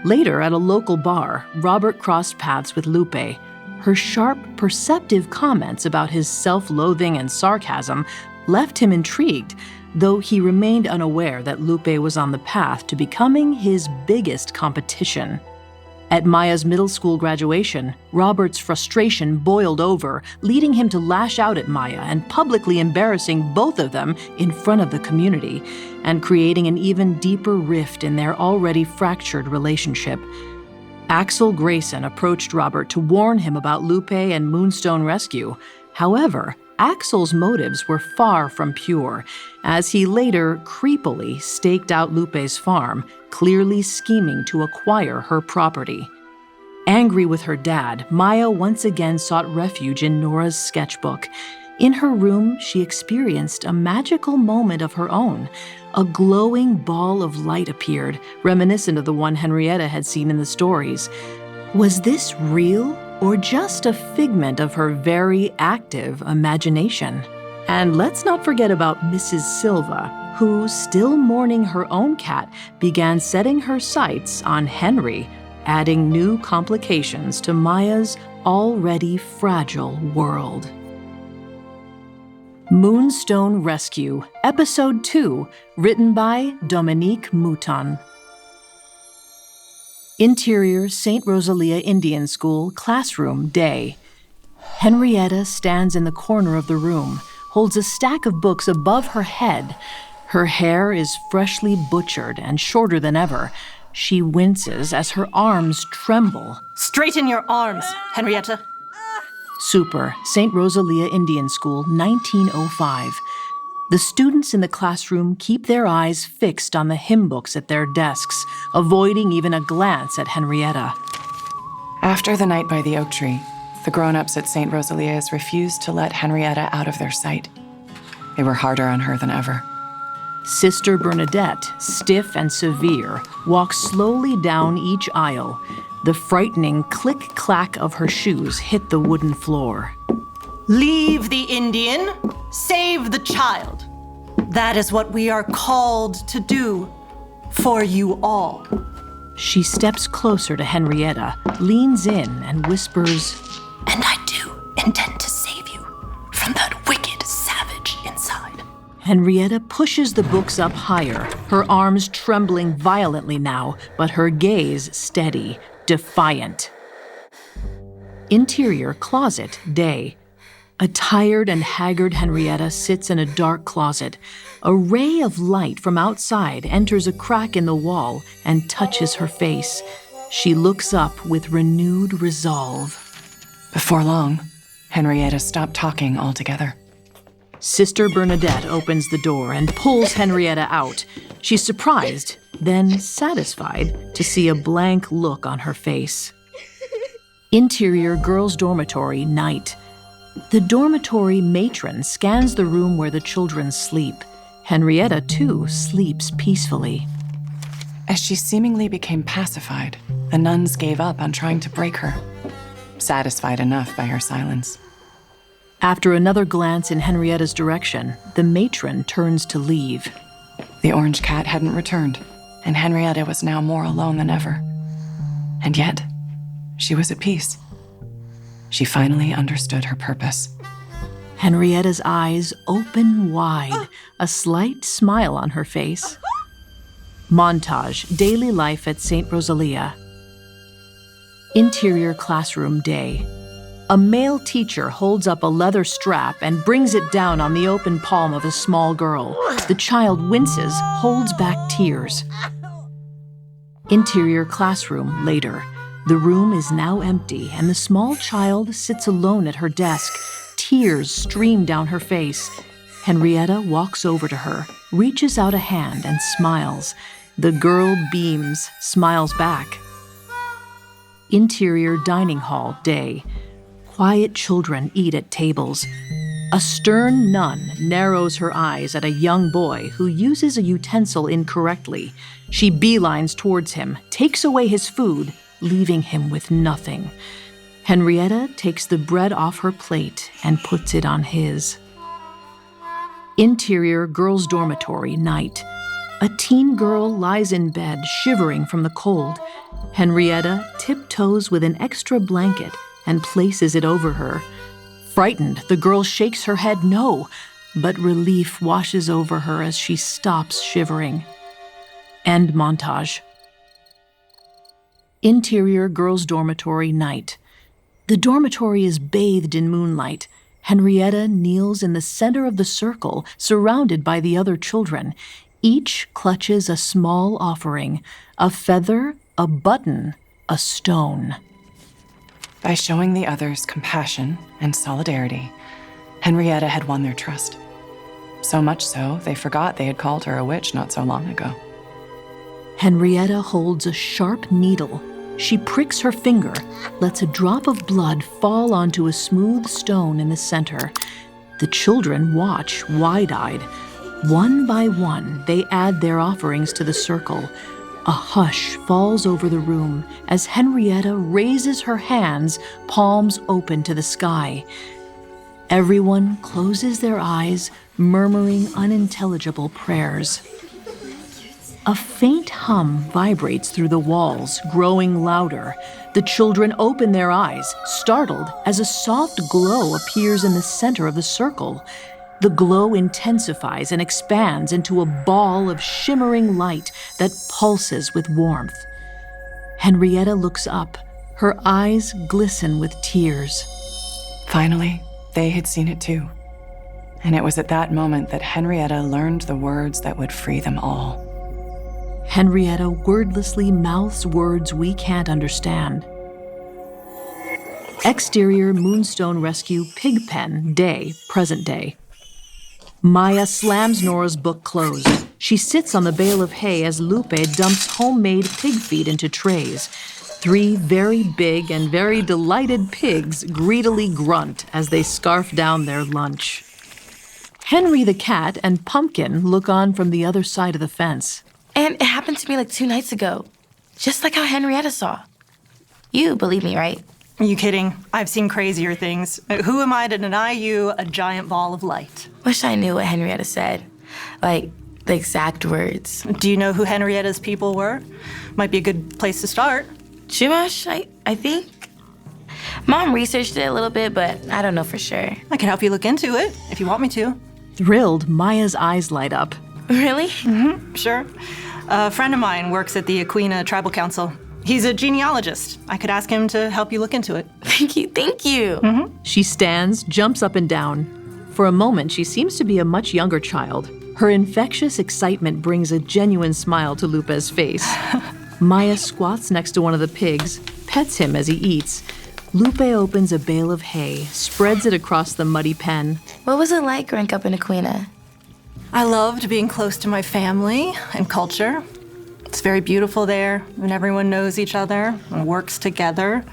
Later, at a local bar, Robert crossed paths with Lupe. Her sharp, perceptive comments about his self-loathing and sarcasm left him intrigued, though he remained unaware that Lupe was on the path to becoming his biggest competition. At Maya's middle school graduation, Robert's frustration boiled over, leading him to lash out at Maya and publicly embarrassing both of them in front of the community, and creating an even deeper rift in their already fractured relationship. AXEL GRAYSON approached Robert to warn him about Lupe and Moonstone Rescue. However, AXEL's motives were far from pure, as he later creepily staked out Lupe's farm, clearly scheming to acquire her property. Angry with her dad, Maya once again sought refuge in NORAH's sketchbook. In her room, she experienced a magical moment of her own. A glowing ball of light appeared, reminiscent of the one Henrietta had seen in the stories. Was this real, or just a figment of her very active imagination? And let's not forget about Mrs. Silva, who, still mourning her own cat, began setting her sights on Henry, adding new complications to Maya's already fragile world. Moonstone Rescue, Episode 2, written by Dominique Mouton. Interior St. Rosalia Indian School, classroom, day. Henrietta stands in the corner of the room, holds a stack of books above her head. Her hair is freshly butchered and shorter than ever. She winces as her arms tremble. Straighten your arms, Henrietta. Super, St. Rosalia Indian School, 1905. The students in the classroom keep their eyes fixed on the hymn books at their desks, avoiding even a glance at Henrietta. After the night by the oak tree, the grown-ups at St. Rosalia's refused to let Henrietta out of their sight. They were harder on her than ever. Sister Bernadette, stiff and severe, walks slowly down each aisle. The frightening click-clack of her shoes hit the wooden floor. Leave the Indian, save the child. That is what we are called to do for you all. She steps closer to Henrietta, leans in, and whispers, "And I do intend to save you from that wicked savage inside." Henrietta pushes the books up higher, her arms trembling violently now, but her gaze steady, defiant. Interior closet, day. A tired and haggard Henrietta sits in a dark closet. A ray of light from outside enters a crack in the wall and touches her face. She looks up with renewed resolve. Before long, Henrietta stopped talking altogether. Sister Bernadette opens the door and pulls Henrietta out. She's surprised, then satisfied, to see a blank look on her face. Interior girls' dormitory, night. The dormitory matron scans the room where the children sleep. Henrietta, too, sleeps peacefully. As she seemingly became pacified, the nuns gave up on trying to break her, satisfied enough by her silence. After another glance in Henrietta's direction, the matron turns to leave. The orange cat hadn't returned, and Henrietta was now more alone than ever. And yet, she was at peace. She finally understood her purpose. Henrietta's eyes open wide, a slight smile on her face. Montage, daily life at St. Rosalia. Interior classroom, day. A male teacher holds up a leather strap and brings it down on the open palm of a small girl. The child winces, holds back tears. Interior classroom, later. The room is now empty, and the small child sits alone at her desk. Tears stream down her face. Henrietta walks over to her, reaches out a hand, and smiles. The girl beams, smiles back. Interior dining hall, day. Quiet children eat at tables. A stern nun narrows her eyes at a young boy who uses a utensil incorrectly. She beelines towards him, takes away his food, leaving him with nothing. Henrietta takes the bread off her plate and puts it on his. Interior girls' dormitory, night. A teen girl lies in bed, shivering from the cold. Henrietta tiptoes with an extra blanket and places it over her. Frightened, the girl shakes her head no. but relief washes over her as she stops shivering. End montage. Interior girls' dormitory night. The dormitory is bathed in moonlight. Henrietta kneels in the center of the circle, surrounded by the other children. Each clutches a small offering, a feather, a button, a stone. By showing the others compassion and solidarity, Henrietta had won their trust. So much so, they forgot they had called her a witch not so long ago. Henrietta holds a sharp needle. She pricks her finger, lets a drop of blood fall onto a smooth stone in the center. The children watch wide-eyed. One by one, they add their offerings to the circle. A hush falls over the room as Henrietta raises her hands, palms open to the sky. Everyone closes their eyes, murmuring unintelligible prayers. A faint hum vibrates through the walls, growing louder. The children open their eyes, startled, as a soft glow appears in the center of the circle. The glow intensifies and expands into a ball of shimmering light that pulses with warmth. Henrietta looks up. Her eyes glisten with tears. Finally, they had seen it too. And it was at that moment that Henrietta learned the words that would free them all. Henrietta wordlessly mouths words we can't understand. Exterior Moonstone Rescue Pig Pen, day, present day. Maya slams Nora's book closed. She sits on the bale of hay as Lupe dumps homemade pig feed into trays. 3 very big and very delighted pigs greedily grunt as they scarf down their lunch. Henry the cat and Pumpkin look on from the other side of the fence. And it happened to me like 2 nights ago, just like how Henrietta saw. You believe me, right? Are you kidding? I've seen crazier things. Who am I to deny you a giant ball of light? Wish I knew what Henrietta said. Like, the exact words. Do you know who Henrietta's people were? Might be a good place to start. Chumash, I think. Mom researched it a little bit, but I don't know for sure. I can help you look into it, if you want me to. Thrilled, Maya's eyes light up. Really? Mm-hmm, sure. A friend of mine works at the Aquina Tribal Council. He's a genealogist. I could ask him to help you look into it. Thank you, thank you. Mm-hmm. She stands, jumps up and down. For a moment, she seems to be a much younger child. Her infectious excitement brings a genuine smile to Lupe's face. Maya squats next to one of the pigs, pets him as he eats. Lupe opens a bale of hay, spreads it across the muddy pen. What was it like growing up in Aquina? I loved being close to my family and culture. It's very beautiful there, and everyone knows each other and works together.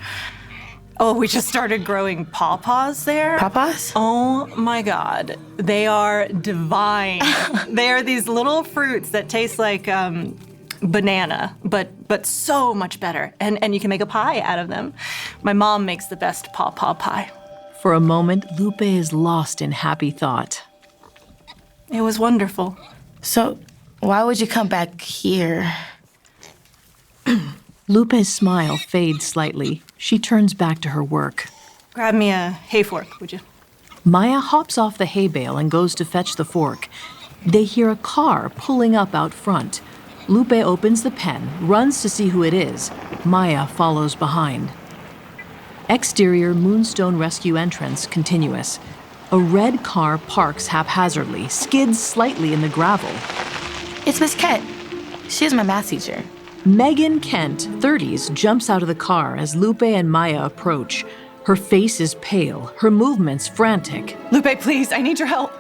Oh, we just started growing pawpaws there. Pawpaws? Oh my God. They are divine. They are these little fruits that taste like banana, but so much better. And you can make a pie out of them. My mom makes the best pawpaw pie. For a moment, Lupe is lost in happy thought. It was wonderful. So, why would you come back here? Lupe's smile fades slightly. She turns back to her work. Grab me a hay fork, would you? Maya hops off the hay bale and goes to fetch the fork. They hear a car pulling up out front. Lupe opens the pen, runs to see who it is. Maya follows behind. Exterior Moonstone Rescue entrance continuous. A red car parks haphazardly, skids slightly in the gravel. It's Miss Kent. She's my math teacher. Megan Kent, 30s, jumps out of the car as Lupe and Maya approach. Her face is pale, her movements frantic. Lupe, please, I need your help.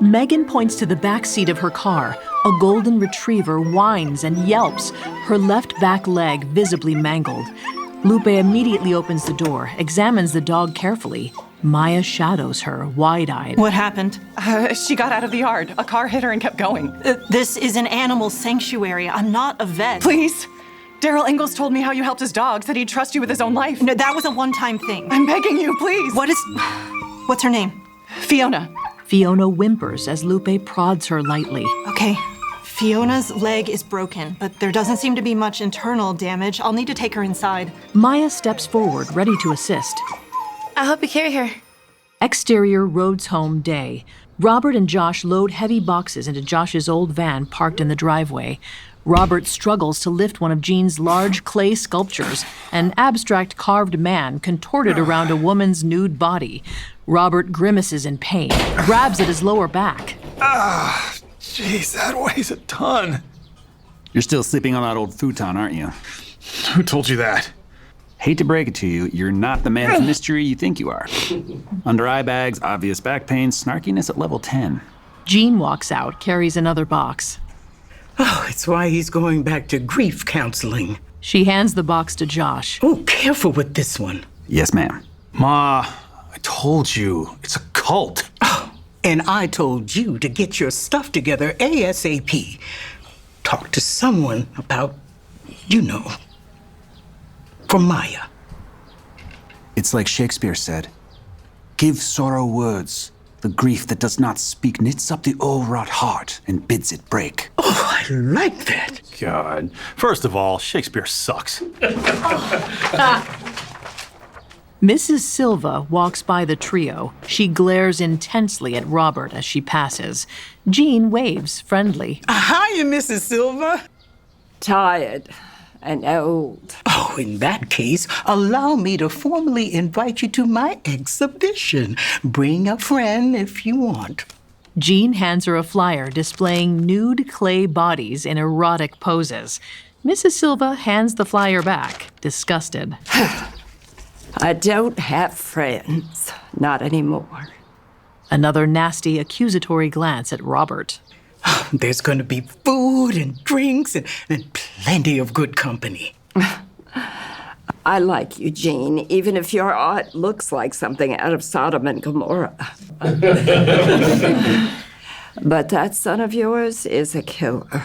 Megan points to the back seat of her car. A golden retriever whines and yelps, her left back leg visibly mangled. Lupe immediately opens the door, examines the dog carefully. Maya shadows her, wide-eyed. What happened? She got out of the yard. A car hit her and kept going. This is an animal sanctuary. I'm not a vet. Please. Daryl Ingalls told me how you helped his dog, said he'd trust you with his own life. No, that was a one-time thing. I'm begging you, please. What's her name? Fiona. Fiona whimpers as Lupe prods her lightly. Okay. Fiona's leg is broken, but there doesn't seem to be much internal damage. I'll need to take her inside. Maya steps forward, ready to assist. I'll help you carry her. Exterior RHODES home day. Robert and Josh load heavy boxes into Josh's old van parked in the driveway. Robert struggles to lift one of Jean's large clay sculptures, an abstract carved man contorted around a woman's nude body. Robert grimaces in pain, grabs at his lower back. Jeez, that weighs a ton. You're still sleeping on that old futon, aren't you? Who told you that? Hate to break it to you, you're not the man of mystery you think you are. Under eye bags, obvious back pain, snarkiness at level 10. Jean walks out, carries another box. Oh, it's why he's going back to grief counseling. She hands the box to Josh. Oh, careful with this one. Yes, ma'am. Ma, I told you, it's a cult. Oh, and I told you to get your stuff together ASAP. Talk to someone about, for Maya. It's like Shakespeare said, give sorrow words. The grief that does not speak knits up the o'erwrought heart and bids it break. Oh, I like that. God. First of all, Shakespeare sucks. Mrs. Silva walks by the trio. She glares intensely at Robert as she passes. Jean waves, friendly. Hiya, Mrs. Silva. Tired and old. Oh, in that case, allow me to formally invite you to my exhibition. Bring a friend if you want. Jean hands her a flyer displaying nude clay bodies in erotic poses. Mrs. Silva hands the flyer back, disgusted. I don't have friends. Not anymore. Another nasty, accusatory glance at Robert. There's going to be food and drinks and plenty of good company. I like you, Jean, even if your art looks like something out of Sodom and Gomorrah. But that son of yours is a killer.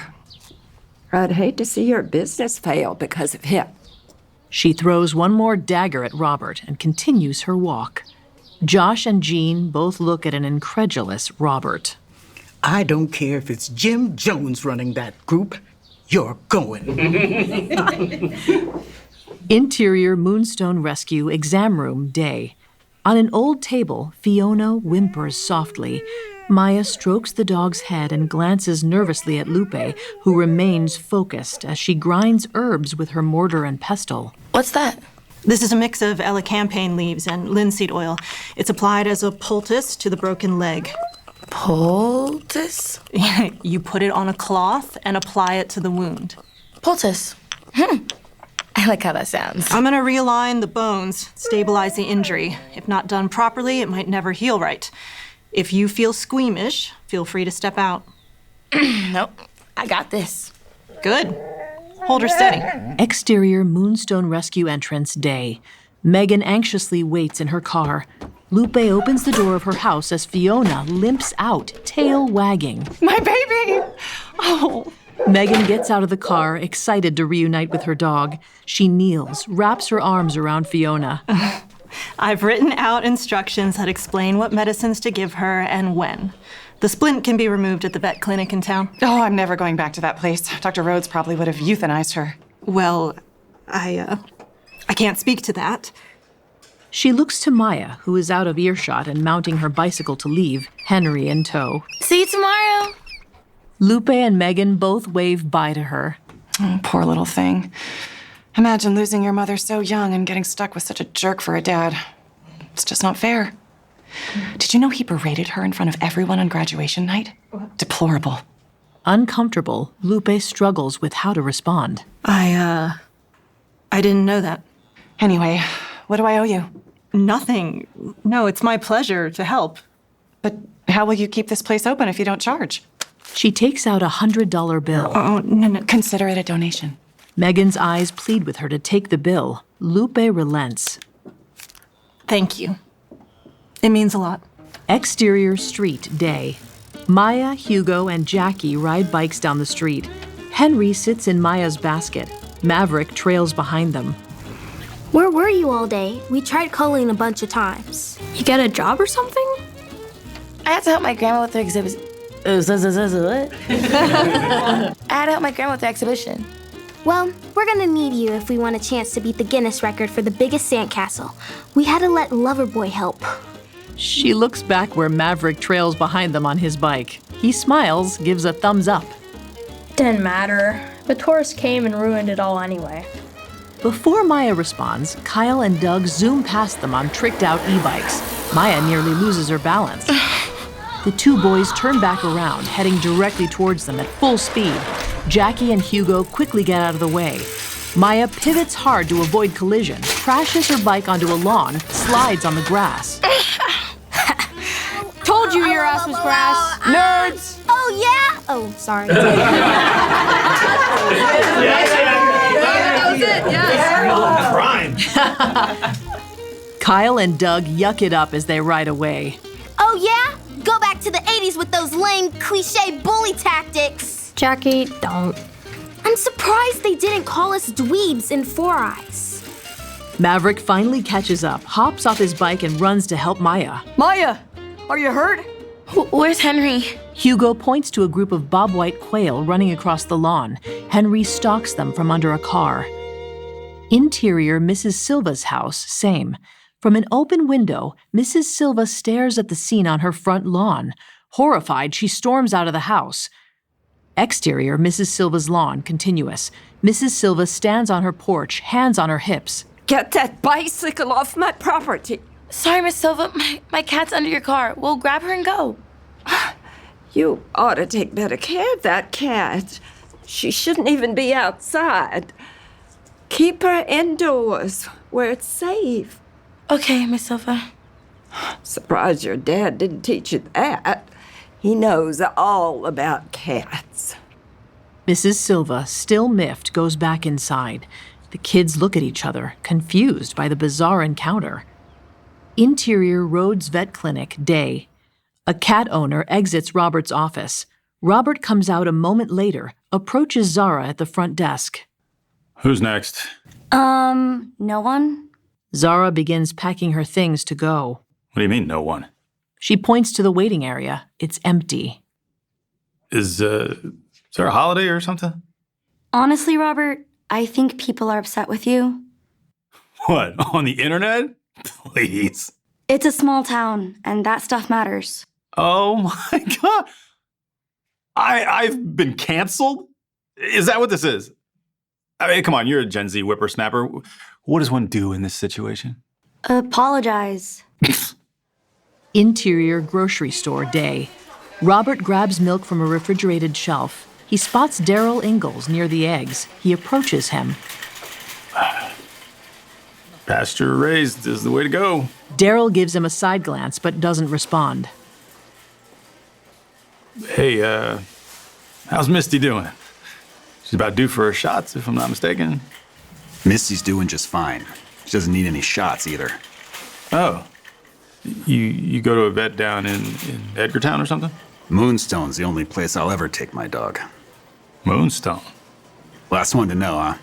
I'd hate to see your business fail because of him. She throws one more dagger at Robert and continues her walk. Josh and Jean both look at an incredulous Robert. I don't care if it's Jim Jones running that group. You're going. Interior Moonstone Rescue exam room day. On an old table, Fiona whimpers softly. Maya strokes the dog's head and glances nervously at Lupe, who remains focused as she grinds herbs with her mortar and pestle. What's that? This is a mix of elecampane leaves and linseed oil. It's applied as a poultice to the broken leg. Poultice? You put it on a cloth and apply it to the wound. Poultice. I like how that sounds. I'm gonna realign the bones, stabilize the injury. If not done properly, it might never heal right. If you feel squeamish, feel free to step out. Nope, I got this. Good. Hold her steady. Exterior Moonstone Rescue entrance day. Megan anxiously waits in her car. Lupe opens the door of her house as Fiona limps out, tail wagging. My baby! Oh. Megan gets out of the car, excited to reunite with her dog. She kneels, wraps her arms around Fiona. I've written out instructions that explain what medicines to give her and when. The splint can be removed at the vet clinic in town. Oh, I'm never going back to that place. Dr. Rhodes probably would have euthanized her. Well, I can't speak to that. She looks to Maya, who is out of earshot and mounting her bicycle to leave, Henry in tow. See you tomorrow. Lupe and Megan both wave bye to her. Oh, poor little thing. Imagine losing your mother so young and getting stuck with such a jerk for a dad. It's just not fair. Did you know he berated her in front of everyone on graduation night? Deplorable. Uncomfortable, Lupe struggles with how to respond. I didn't know that. Anyway, what do I owe you? Nothing. No, it's my pleasure to help. But how will you keep this place open if you don't charge? She takes out a $100 bill. Oh, no. Consider it a donation. Megan's eyes plead with her to take the bill. Lupe relents. Thank you. It means a lot. Exterior street day. Maya, Hugo, and Jackie ride bikes down the street. Henry sits in Maya's basket. Maverick trails behind them. Where were you all day? We tried calling a bunch of times. You got a job or something? I had to help my grandma with her exhibit. I had to help my grandma with the exhibition. Well, we're gonna need you if we want a chance to beat the Guinness record for the biggest sandcastle. We had to let Loverboy help. She looks back where Maverick trails behind them on his bike. He smiles, gives a thumbs up. Didn't matter. The tourists came and ruined it all anyway. Before Maya responds, Kyle and Doug zoom past them on tricked-out e-bikes. Maya nearly loses her balance. The two boys turn back around, heading directly towards them at full speed. Jackie and Hugo quickly get out of the way. Maya pivots hard to avoid collision, crashes her bike onto a lawn, slides on the grass. Told you your ass was grass. Nerds! Oh, yeah? Oh, sorry. Kyle and Doug yuck it up as they ride away. Oh, yeah? Go back to the 80s with those lame, cliche bully tactics. Jackie, don't. I'm surprised they didn't call us dweebs in Four Eyes. Maverick finally catches up, hops off his bike and runs to help Maya. Maya, are you hurt? Where's Henry? Hugo points to a group of bobwhite quail running across the lawn. Henry stalks them from under a car. Interior Mrs. Silva's house, same. From an open window, Mrs. Silva stares at the scene on her front lawn. Horrified, she storms out of the house. Exterior Mrs. Silva's lawn, continuous. Mrs. Silva stands on her porch, hands on her hips. Get that bicycle off my property. Sorry, Miss Silva. My cat's under your car. We'll grab her and go. You ought to take better care of that cat. She shouldn't even be outside. Keep her indoors, where it's safe. Okay, Miss Silva. Surprised your dad didn't teach you that. He knows all about cats. Mrs. Silva, still miffed, goes back inside. The kids look at each other, confused by the bizarre encounter. Interior RHODES Vet Clinic, day. A cat owner exits Robert's office. Robert comes out a moment later, approaches Zara at the front desk. Who's next? No one? Zara begins packing her things to go. What do you mean, no one? She points to the waiting area. It's empty. Is there a holiday or something? Honestly, Robert, I think people are upset with you. What, on the internet? Please. It's a small town, and that stuff matters. Oh my God. I've been canceled? Is that what this is? I mean, come on, you're a Gen Z whippersnapper. What does one do in this situation? Apologize. Interior grocery store, day. Robert grabs milk from a refrigerated shelf. He spots Daryl Ingalls near the eggs. He approaches him. Pasture raised is the way to go. Daryl gives him a side glance but doesn't respond. Hey, how's Misty doing? She's about due for her shots, if I'm not mistaken. Misty's doing just fine. She doesn't need any shots either. Oh. You go to a vet down in Edgartown or something? Moonstone's the only place I'll ever take my dog. Moonstone? Last one to know, huh?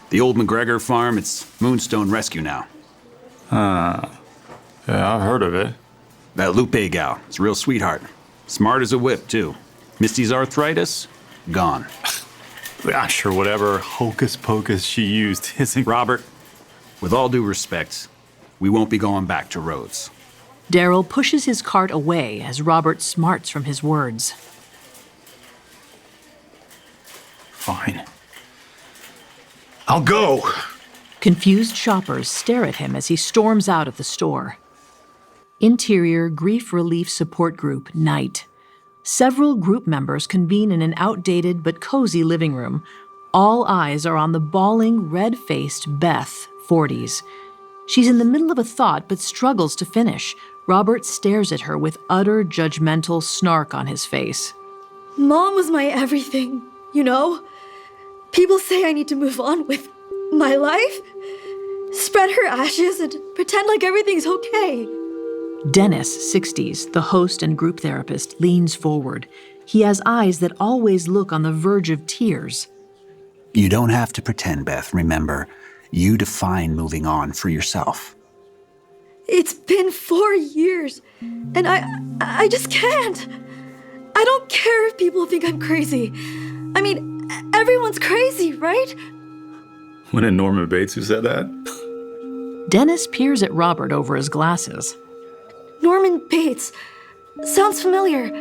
The old McGregor farm, it's Moonstone Rescue now. Yeah, I've heard of it. That LUPE gal, it's a real sweetheart. Smart as a whip, too. Misty's arthritis, gone. Yeah, sure, whatever hocus pocus she used isn't. Robert, with all due respect, we won't be going back to RHODES. Daryl pushes his cart away as Robert smarts from his words. Fine. I'll go. Confused shoppers stare at him as he storms out of the store. Interior Grief Relief Support Group, night. Several group members convene in an outdated but cozy living room. All eyes are on the bawling, red-faced Beth, 40s. She's in the middle of a thought but struggles to finish. Robert stares at her with utter judgmental snark on his face. Mom was my everything, you know? People say I need to move on with my life, spread her ashes, and pretend like everything's okay. Dennis, 60s, the host and group therapist, leans forward. He has eyes that always look on the verge of tears. You don't have to pretend, Beth. Remember, you define moving on for yourself. It's been 4 years, and I just can't. I don't care if people think I'm crazy. I mean, everyone's crazy, right? When it Norman Bates who said that? Dennis peers at Robert over his glasses. Norman Bates. Sounds familiar.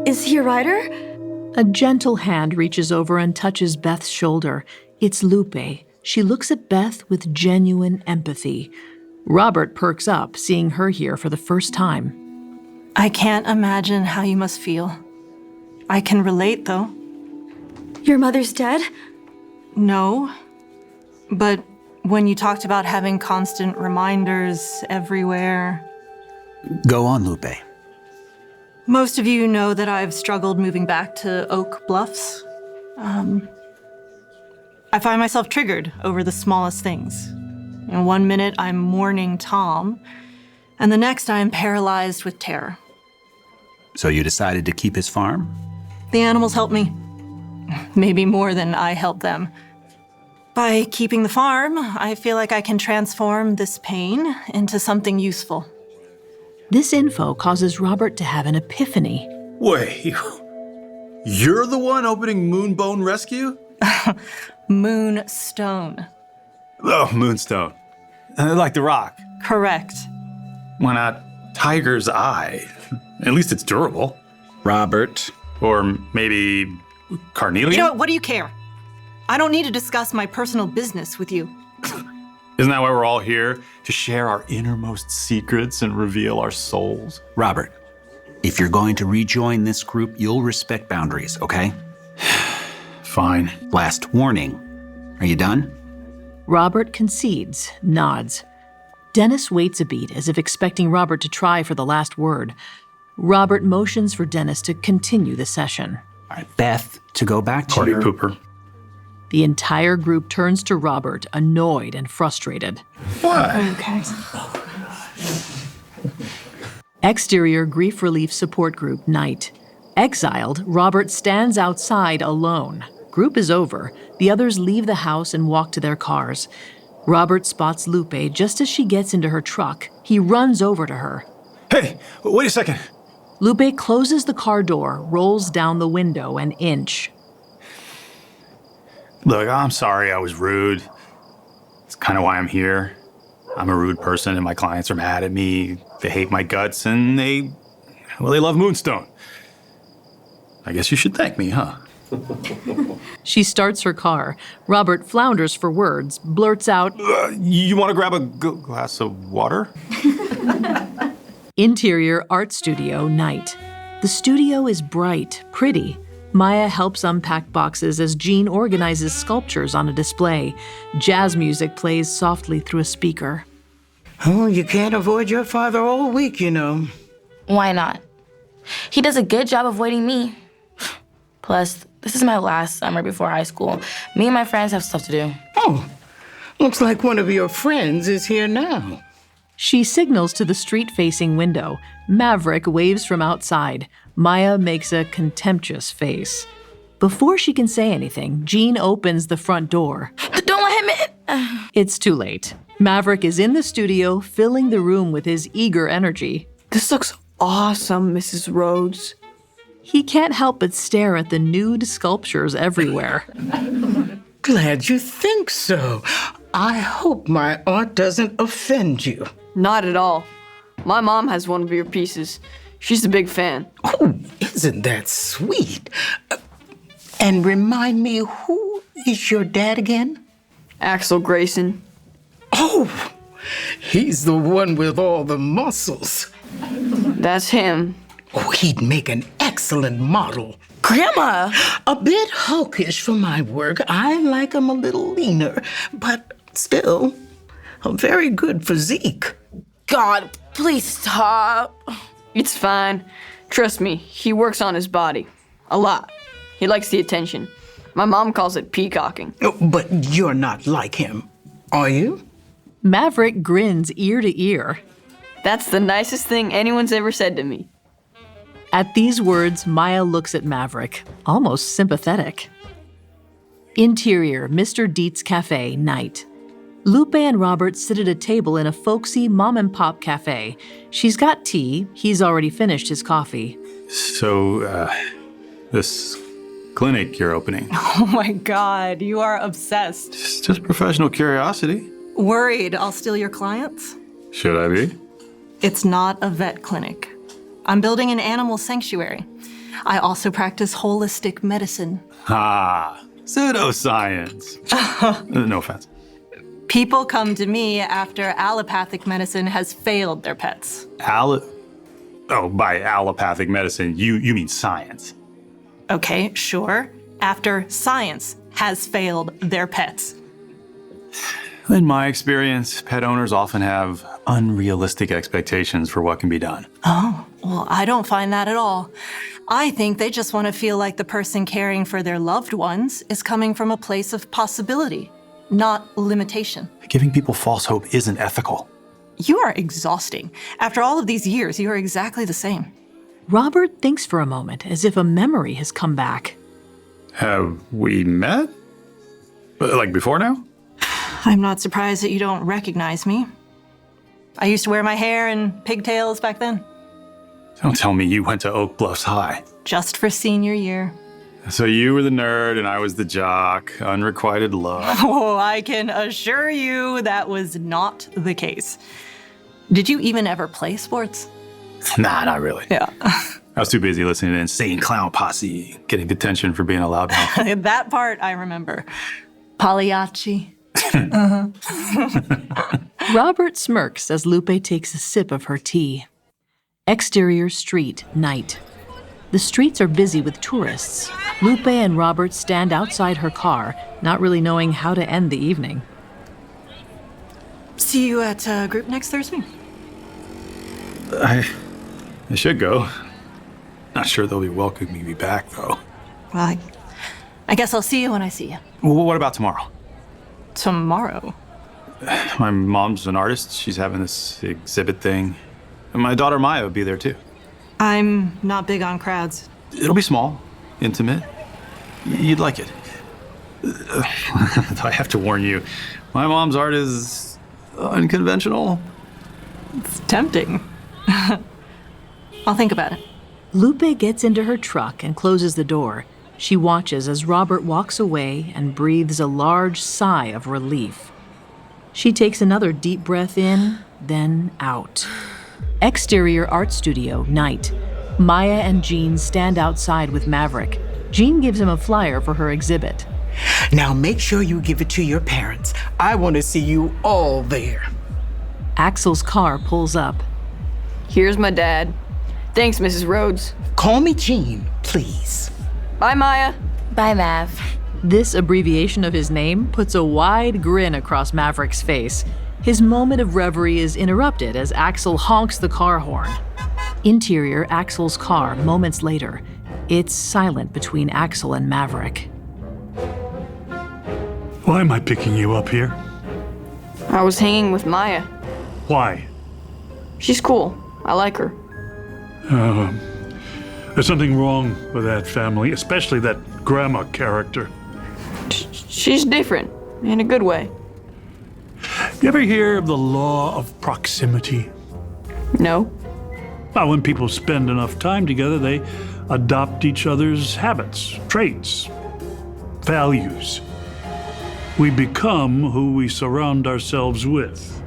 Is he a writer? A gentle hand reaches over and touches Beth's shoulder. It's Lupe. She looks at Beth with genuine empathy. Robert perks up, seeing her here for the first time. I can't imagine how you must feel. I can relate, though. Your mother's dead? No. But when you talked about having constant reminders everywhere... Go on, Lupe. Most of you know that I've struggled moving back to Oak Bluffs. I find myself triggered over the smallest things. In 1 minute, I'm mourning Tom, and the next, I'm paralyzed with terror. So you decided to keep his farm? The animals help me. Maybe more than I help them. By keeping the farm, I feel like I can transform this pain into something useful. This info causes Robert to have an epiphany. Wait, you're the one opening Moonstone Rescue? Moonstone. Oh, Moonstone. Like the rock. Correct. Why not Tiger's Eye? At least it's durable. Robert. Or maybe Carnelian? You know what? What do you care? I don't need to discuss my personal business with you. Isn't that why we're all here? To share our innermost secrets and reveal our souls? Robert, if you're going to rejoin this group, you'll respect boundaries, okay? Fine. Last warning. Are you done? Robert concedes, nods. Dennis waits a beat as if expecting Robert to try for the last word. Robert motions for Dennis to continue the session. All right, Beth, to go back to Party your... pooper. The entire group turns to Robert, annoyed and frustrated. What? Okay. Exterior Grief Relief Support Group, night. Exiled, Robert stands outside alone. Group is over. The others leave the house and walk to their cars. Robert spots Lupe just as she gets into her truck. He runs over to her. Hey, wait a second. Lupe closes the car door, rolls down the window an inch. Look, I'm sorry I was rude. It's kind of why I'm here. I'm a rude person and my clients are mad at me. They hate my guts and they love Moonstone. I guess you should thank me, huh? She starts her car. Robert flounders for words, blurts out, You want to grab a glass of water? Interior Art Studio, night. The studio is bright, pretty. Maya helps unpack boxes as Jean organizes sculptures on a display. Jazz music plays softly through a speaker. Oh, you can't avoid your father all week, you know. Why not? He does a good job avoiding me. Plus, this is my last summer before high school. Me and my friends have stuff to do. Oh, looks like one of your friends is here now. She signals to the street-facing window. Maverick waves from outside. Maya makes a contemptuous face. Before she can say anything, Jean opens the front door. Don't let him in! It's too late. Maverick is in the studio, filling the room with his eager energy. This looks awesome, Mrs. Rhodes. He can't help but stare at the nude sculptures everywhere. Glad you think so. I hope my art doesn't offend you. Not at all. My mom has one of your pieces. She's a big fan. Oh, isn't that sweet? And remind me, who is your dad again? AXEL Grayson. Oh, he's the one with all the muscles. That's him. Oh, he'd make an excellent model. Grandma! A bit hulkish for my work. I like him a little leaner, but still, a very good physique. God, please stop. It's fine. Trust me, he works on his body. A lot. He likes the attention. My mom calls it peacocking. Oh, but you're not like him, are you? Maverick grins ear to ear. That's the nicest thing anyone's ever said to me. At these words, Maya looks at Maverick, almost sympathetic. Interior, Mr. Dietz Cafe, night. Lupe and Robert sit at a table in a folksy mom-and-pop cafe. She's got tea. He's already finished his coffee. So, this clinic you're opening. Oh my God, you are obsessed. It's just professional curiosity. Worried I'll steal your clients? Should I be? It's not a vet clinic. I'm building an animal sanctuary. I also practice holistic medicine. Ah, pseudoscience. No offense. People come to me after allopathic medicine has failed their pets. By allopathic medicine, you mean science. Okay, sure. After science has failed their pets. In my experience, pet owners often have unrealistic expectations for what can be done. Oh, well, I don't find that at all. I think they just want to feel like the person caring for their loved ones is coming from a place of possibility, not limitation. Giving people false hope isn't ethical. You are exhausting. After all of these years, you are exactly the same. Robert thinks for a moment, as if a memory has come back. Have we met? Like before now? I'm not surprised that you don't recognize me. I used to wear my hair in pigtails back then. Don't tell me you went to Oak Bluffs High. Just for senior year. So you were the nerd and I was the jock. Unrequited love. Oh, I can assure you that was not the case. Did you even ever play sports? Nah, not really. Yeah. I was too busy listening to Insane Clown Posse, getting detention for being a loudmouth. That part I remember. Pagliacci. Robert smirks as Lupe takes a sip of her tea. Exterior street, night. The streets are busy with tourists. Lupe and Robert stand outside her car, not really knowing how to end the evening. See you at group next Thursday? I should go. Not sure they'll be welcoming me back, though. Well, I guess I'll see you when I see you. Well, what about tomorrow? Tomorrow? My mom's an artist. She's having this exhibit thing. And my daughter Maya will be there, too. I'm not big on crowds. It'll be small, intimate. You'd like it. I have to warn you, my mom's art is unconventional. It's tempting. I'll think about it. Lupe gets into her truck and closes the door. She watches as Robert walks away and breathes a large sigh of relief. She takes another deep breath in, then out. Exterior art studio, night. Maya and Jean stand outside with Maverick. Jean gives him a flyer for her exhibit. Now make sure you give it to your parents. I want to see you all there. Axel's car pulls up. Here's my dad. Thanks, Mrs. Rhodes. Call me Jean, please. Bye, Maya. Bye, Mav. This abbreviation of his name puts a wide grin across Maverick's face. His moment of reverie is interrupted as Axel honks the car horn. Interior, Axel's car, moments later. It's silent between Axel and Maverick. Why am I picking you up here? I was hanging with Maya. Why? She's cool. I like her. There's something wrong with that family, especially that grandma character. She's different, in a good way. You ever hear of the law of proximity? No. Well, when people spend enough time together, they adopt each other's habits, traits, values. We become who we surround ourselves with.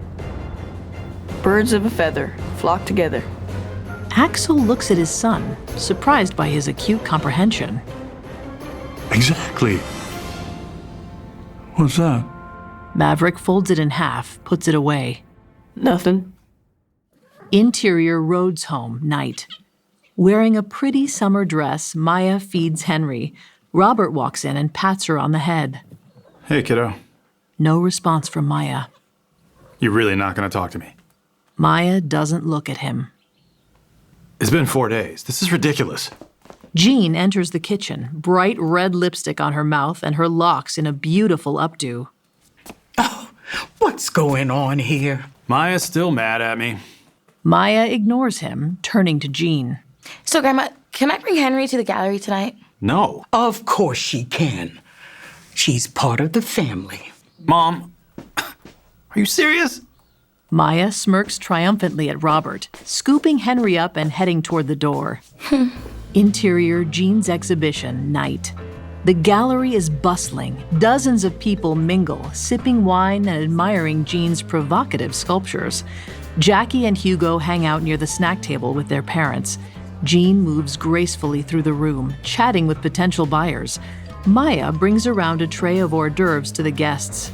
Birds of a feather flock together. Axel looks at his son, surprised by his acute comprehension. Exactly. What's that? Maverick folds it in half, puts it away. Nothing. Interior RHODES home, night. Wearing a pretty summer dress, Maya feeds Henry. Robert walks in and pats her on the head. Hey, kiddo. No response from Maya. You're really not going to talk to me? Maya doesn't look at him. It's been 4 days. This is ridiculous. Jean enters the kitchen, bright red lipstick on her mouth and her locks in a beautiful updo. Oh, what's going on here? Maya's still mad at me. Maya ignores him, turning to Jean. So, Grandma, can I bring Henry to the gallery tonight? No. Of course she can. She's part of the family. Mom, are you serious? Maya smirks triumphantly at Robert, scooping Henry up and heading toward the door. Interior, Jean's exhibition, night. The gallery is bustling. Dozens of people mingle, sipping wine and admiring Jean's provocative sculptures. Jackie and Hugo hang out near the snack table with their parents. Jean moves gracefully through the room, chatting with potential buyers. Maya brings around a tray of hors d'oeuvres to the guests.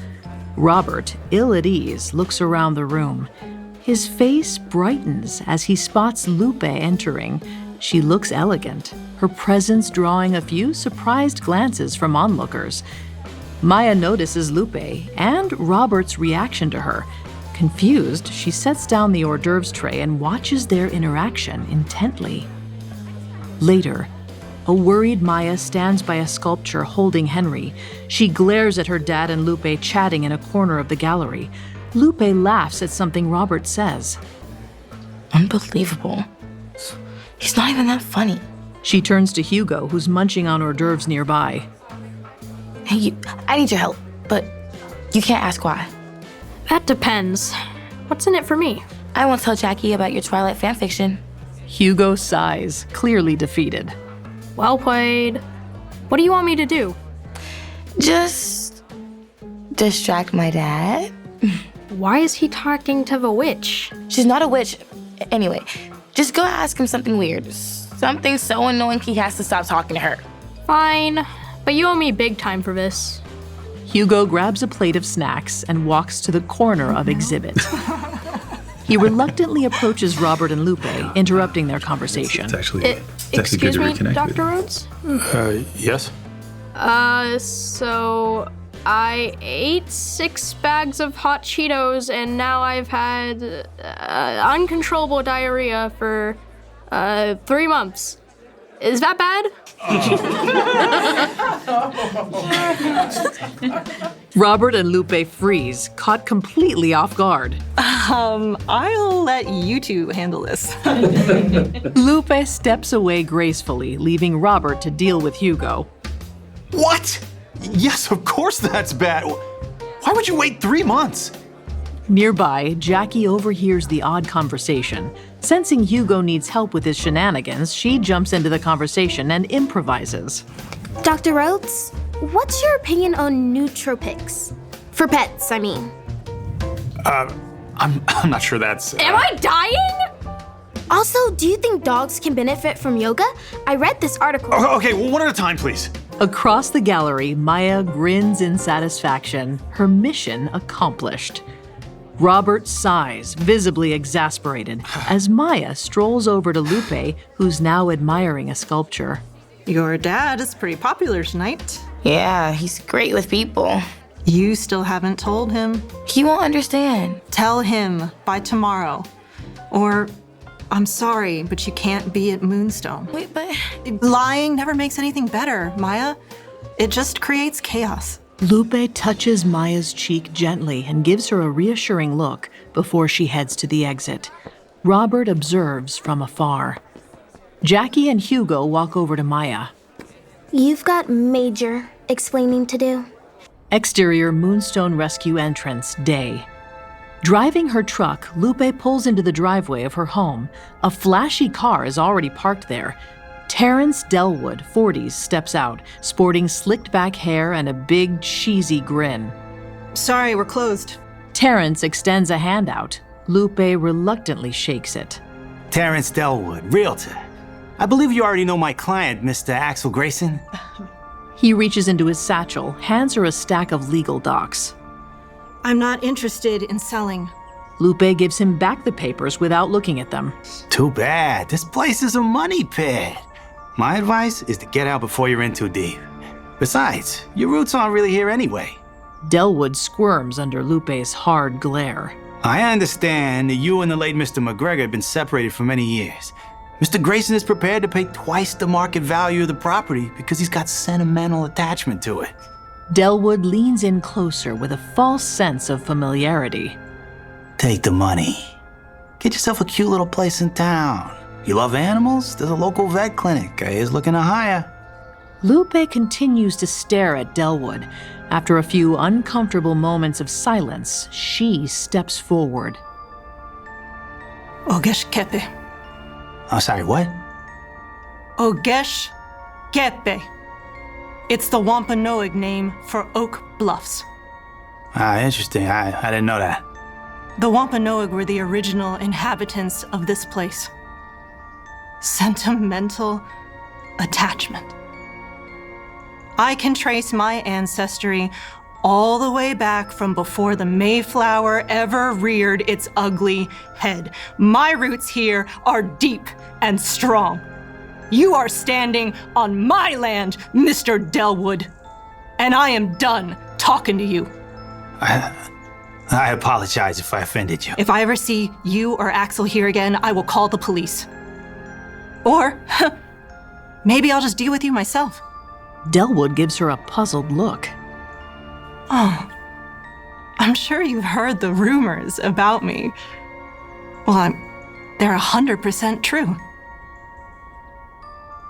Robert, ill at ease, looks around the room. His face brightens as he spots Lupe entering. She looks elegant, her presence drawing a few surprised glances from onlookers. Maya notices Lupe and Robert's reaction to her. Confused, she sets down the hors d'oeuvres tray and watches their interaction intently. Later, a worried Maya stands by a sculpture holding Henry. She glares at her dad and Lupe chatting in a corner of the gallery. Lupe laughs at something Robert says. Unbelievable. He's not even that funny. She turns to Hugo, who's munching on hors d'oeuvres nearby. Hey, I need your help, but you can't ask why. That depends. What's in it for me? I won't tell Jackie about your Twilight fanfiction. Hugo sighs, clearly defeated. Well played. What do you want me to do? Just distract my dad. Why is he talking to the witch? She's not a witch. Anyway, just go ask him something weird. Something so annoying he has to stop talking to her. Fine, but you owe me big time for this. Hugo grabs a plate of snacks and walks to the corner of Exhibit. He reluctantly approaches Robert and Lupe, interrupting their conversation. It's actually Excuse good to me, reconnect. Dr. Rhodes? Yes? So I ate 6 bags of hot Cheetos and now I've had uncontrollable diarrhea for 3 months. Is that bad? Robert and Lupe freeze, caught completely off guard. I'll let you two handle this. Lupe steps away gracefully, leaving Robert to deal with Hugo. What? Yes, of course that's bad. Why would you wait 3 months? Nearby, Jackie overhears the odd conversation. Sensing Hugo needs help with his shenanigans, she jumps into the conversation and improvises. Dr. Rhodes, what's your opinion on nootropics? For pets, I mean. I'm not sure that's... Am I dying? Also, do you think dogs can benefit from yoga? I read this article. Okay, well, one at a time, please. Across the gallery, Maya grins in satisfaction, her mission accomplished. Robert sighs, visibly exasperated, as Maya strolls over to Lupe, who's now admiring a sculpture. Your dad is pretty popular tonight. Yeah, he's great with people. You still haven't told him. He won't understand. Tell him by tomorrow. Or, I'm sorry, but you can't be at Moonstone. Wait, but... Lying never makes anything better, Maya. It just creates chaos. Lupe touches Maya's cheek gently and gives her a reassuring look before she heads to the exit. Robert observes from afar. Jackie and Hugo walk over to Maya. You've got major explaining to do. Exterior Moonstone Rescue entrance, day. Driving her truck, Lupe pulls into the driveway of her home. A flashy car is already parked there. Terrence Delwood, 40s, steps out, sporting slicked-back hair and a big, cheesy grin. Sorry, we're closed. Terrence extends a hand out. Lupe reluctantly shakes it. Terrence Delwood, realtor. I believe you already know my client, Mr. Axel Grayson. He reaches into his satchel, hands her a stack of legal docs. I'm not interested in selling. Lupe gives him back the papers without looking at them. Too bad. This place is a money pit. My advice is to get out before you're in too deep. Besides, your roots aren't really here anyway. Delwood squirms under Lupe's hard glare. I understand that you and the late Mr. McGregor have been separated for many years. Mr. Grayson is prepared to pay twice the market value of the property because he's got sentimental attachment to it. Delwood leans in closer with a false sense of familiarity. Take the money. Get yourself a cute little place in town. You love animals? There's a local vet clinic I is looking to hire. Lupe continues to stare at Delwood. After a few uncomfortable moments of silence, she steps forward. Ogesh Kepe. Oh, sorry, what? Ogesh Kepe. It's the Wampanoag name for Oak Bluffs. Ah, interesting. I didn't know that. The Wampanoag were the original inhabitants of this place. Sentimental attachment. I can trace my ancestry all the way back from before the Mayflower ever reared its ugly head. My roots here are deep and strong. You are standing on my land, Mr. Delwood, and I am done talking to you. I apologize if I offended you. If I ever see you or Axel here again, I will call the police. Or maybe I'll just deal with you myself. Delwood gives her a puzzled look. Oh, I'm sure you've heard the rumors about me. Well, they're 100% true.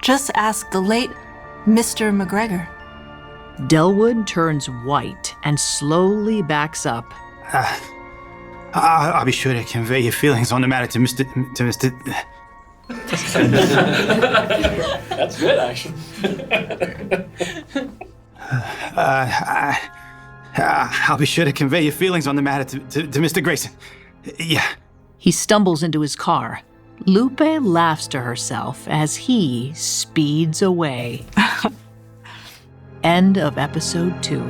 Just ask the late Mr. McGregor. Delwood turns white and slowly backs up. I'll be sure to convey your feelings on the matter to Mr. That's good, actually. I'll be sure to convey your feelings on the matter to Mr. Grayson. Yeah. He stumbles into his car. Lupe laughs to herself as he speeds away. End of episode 2.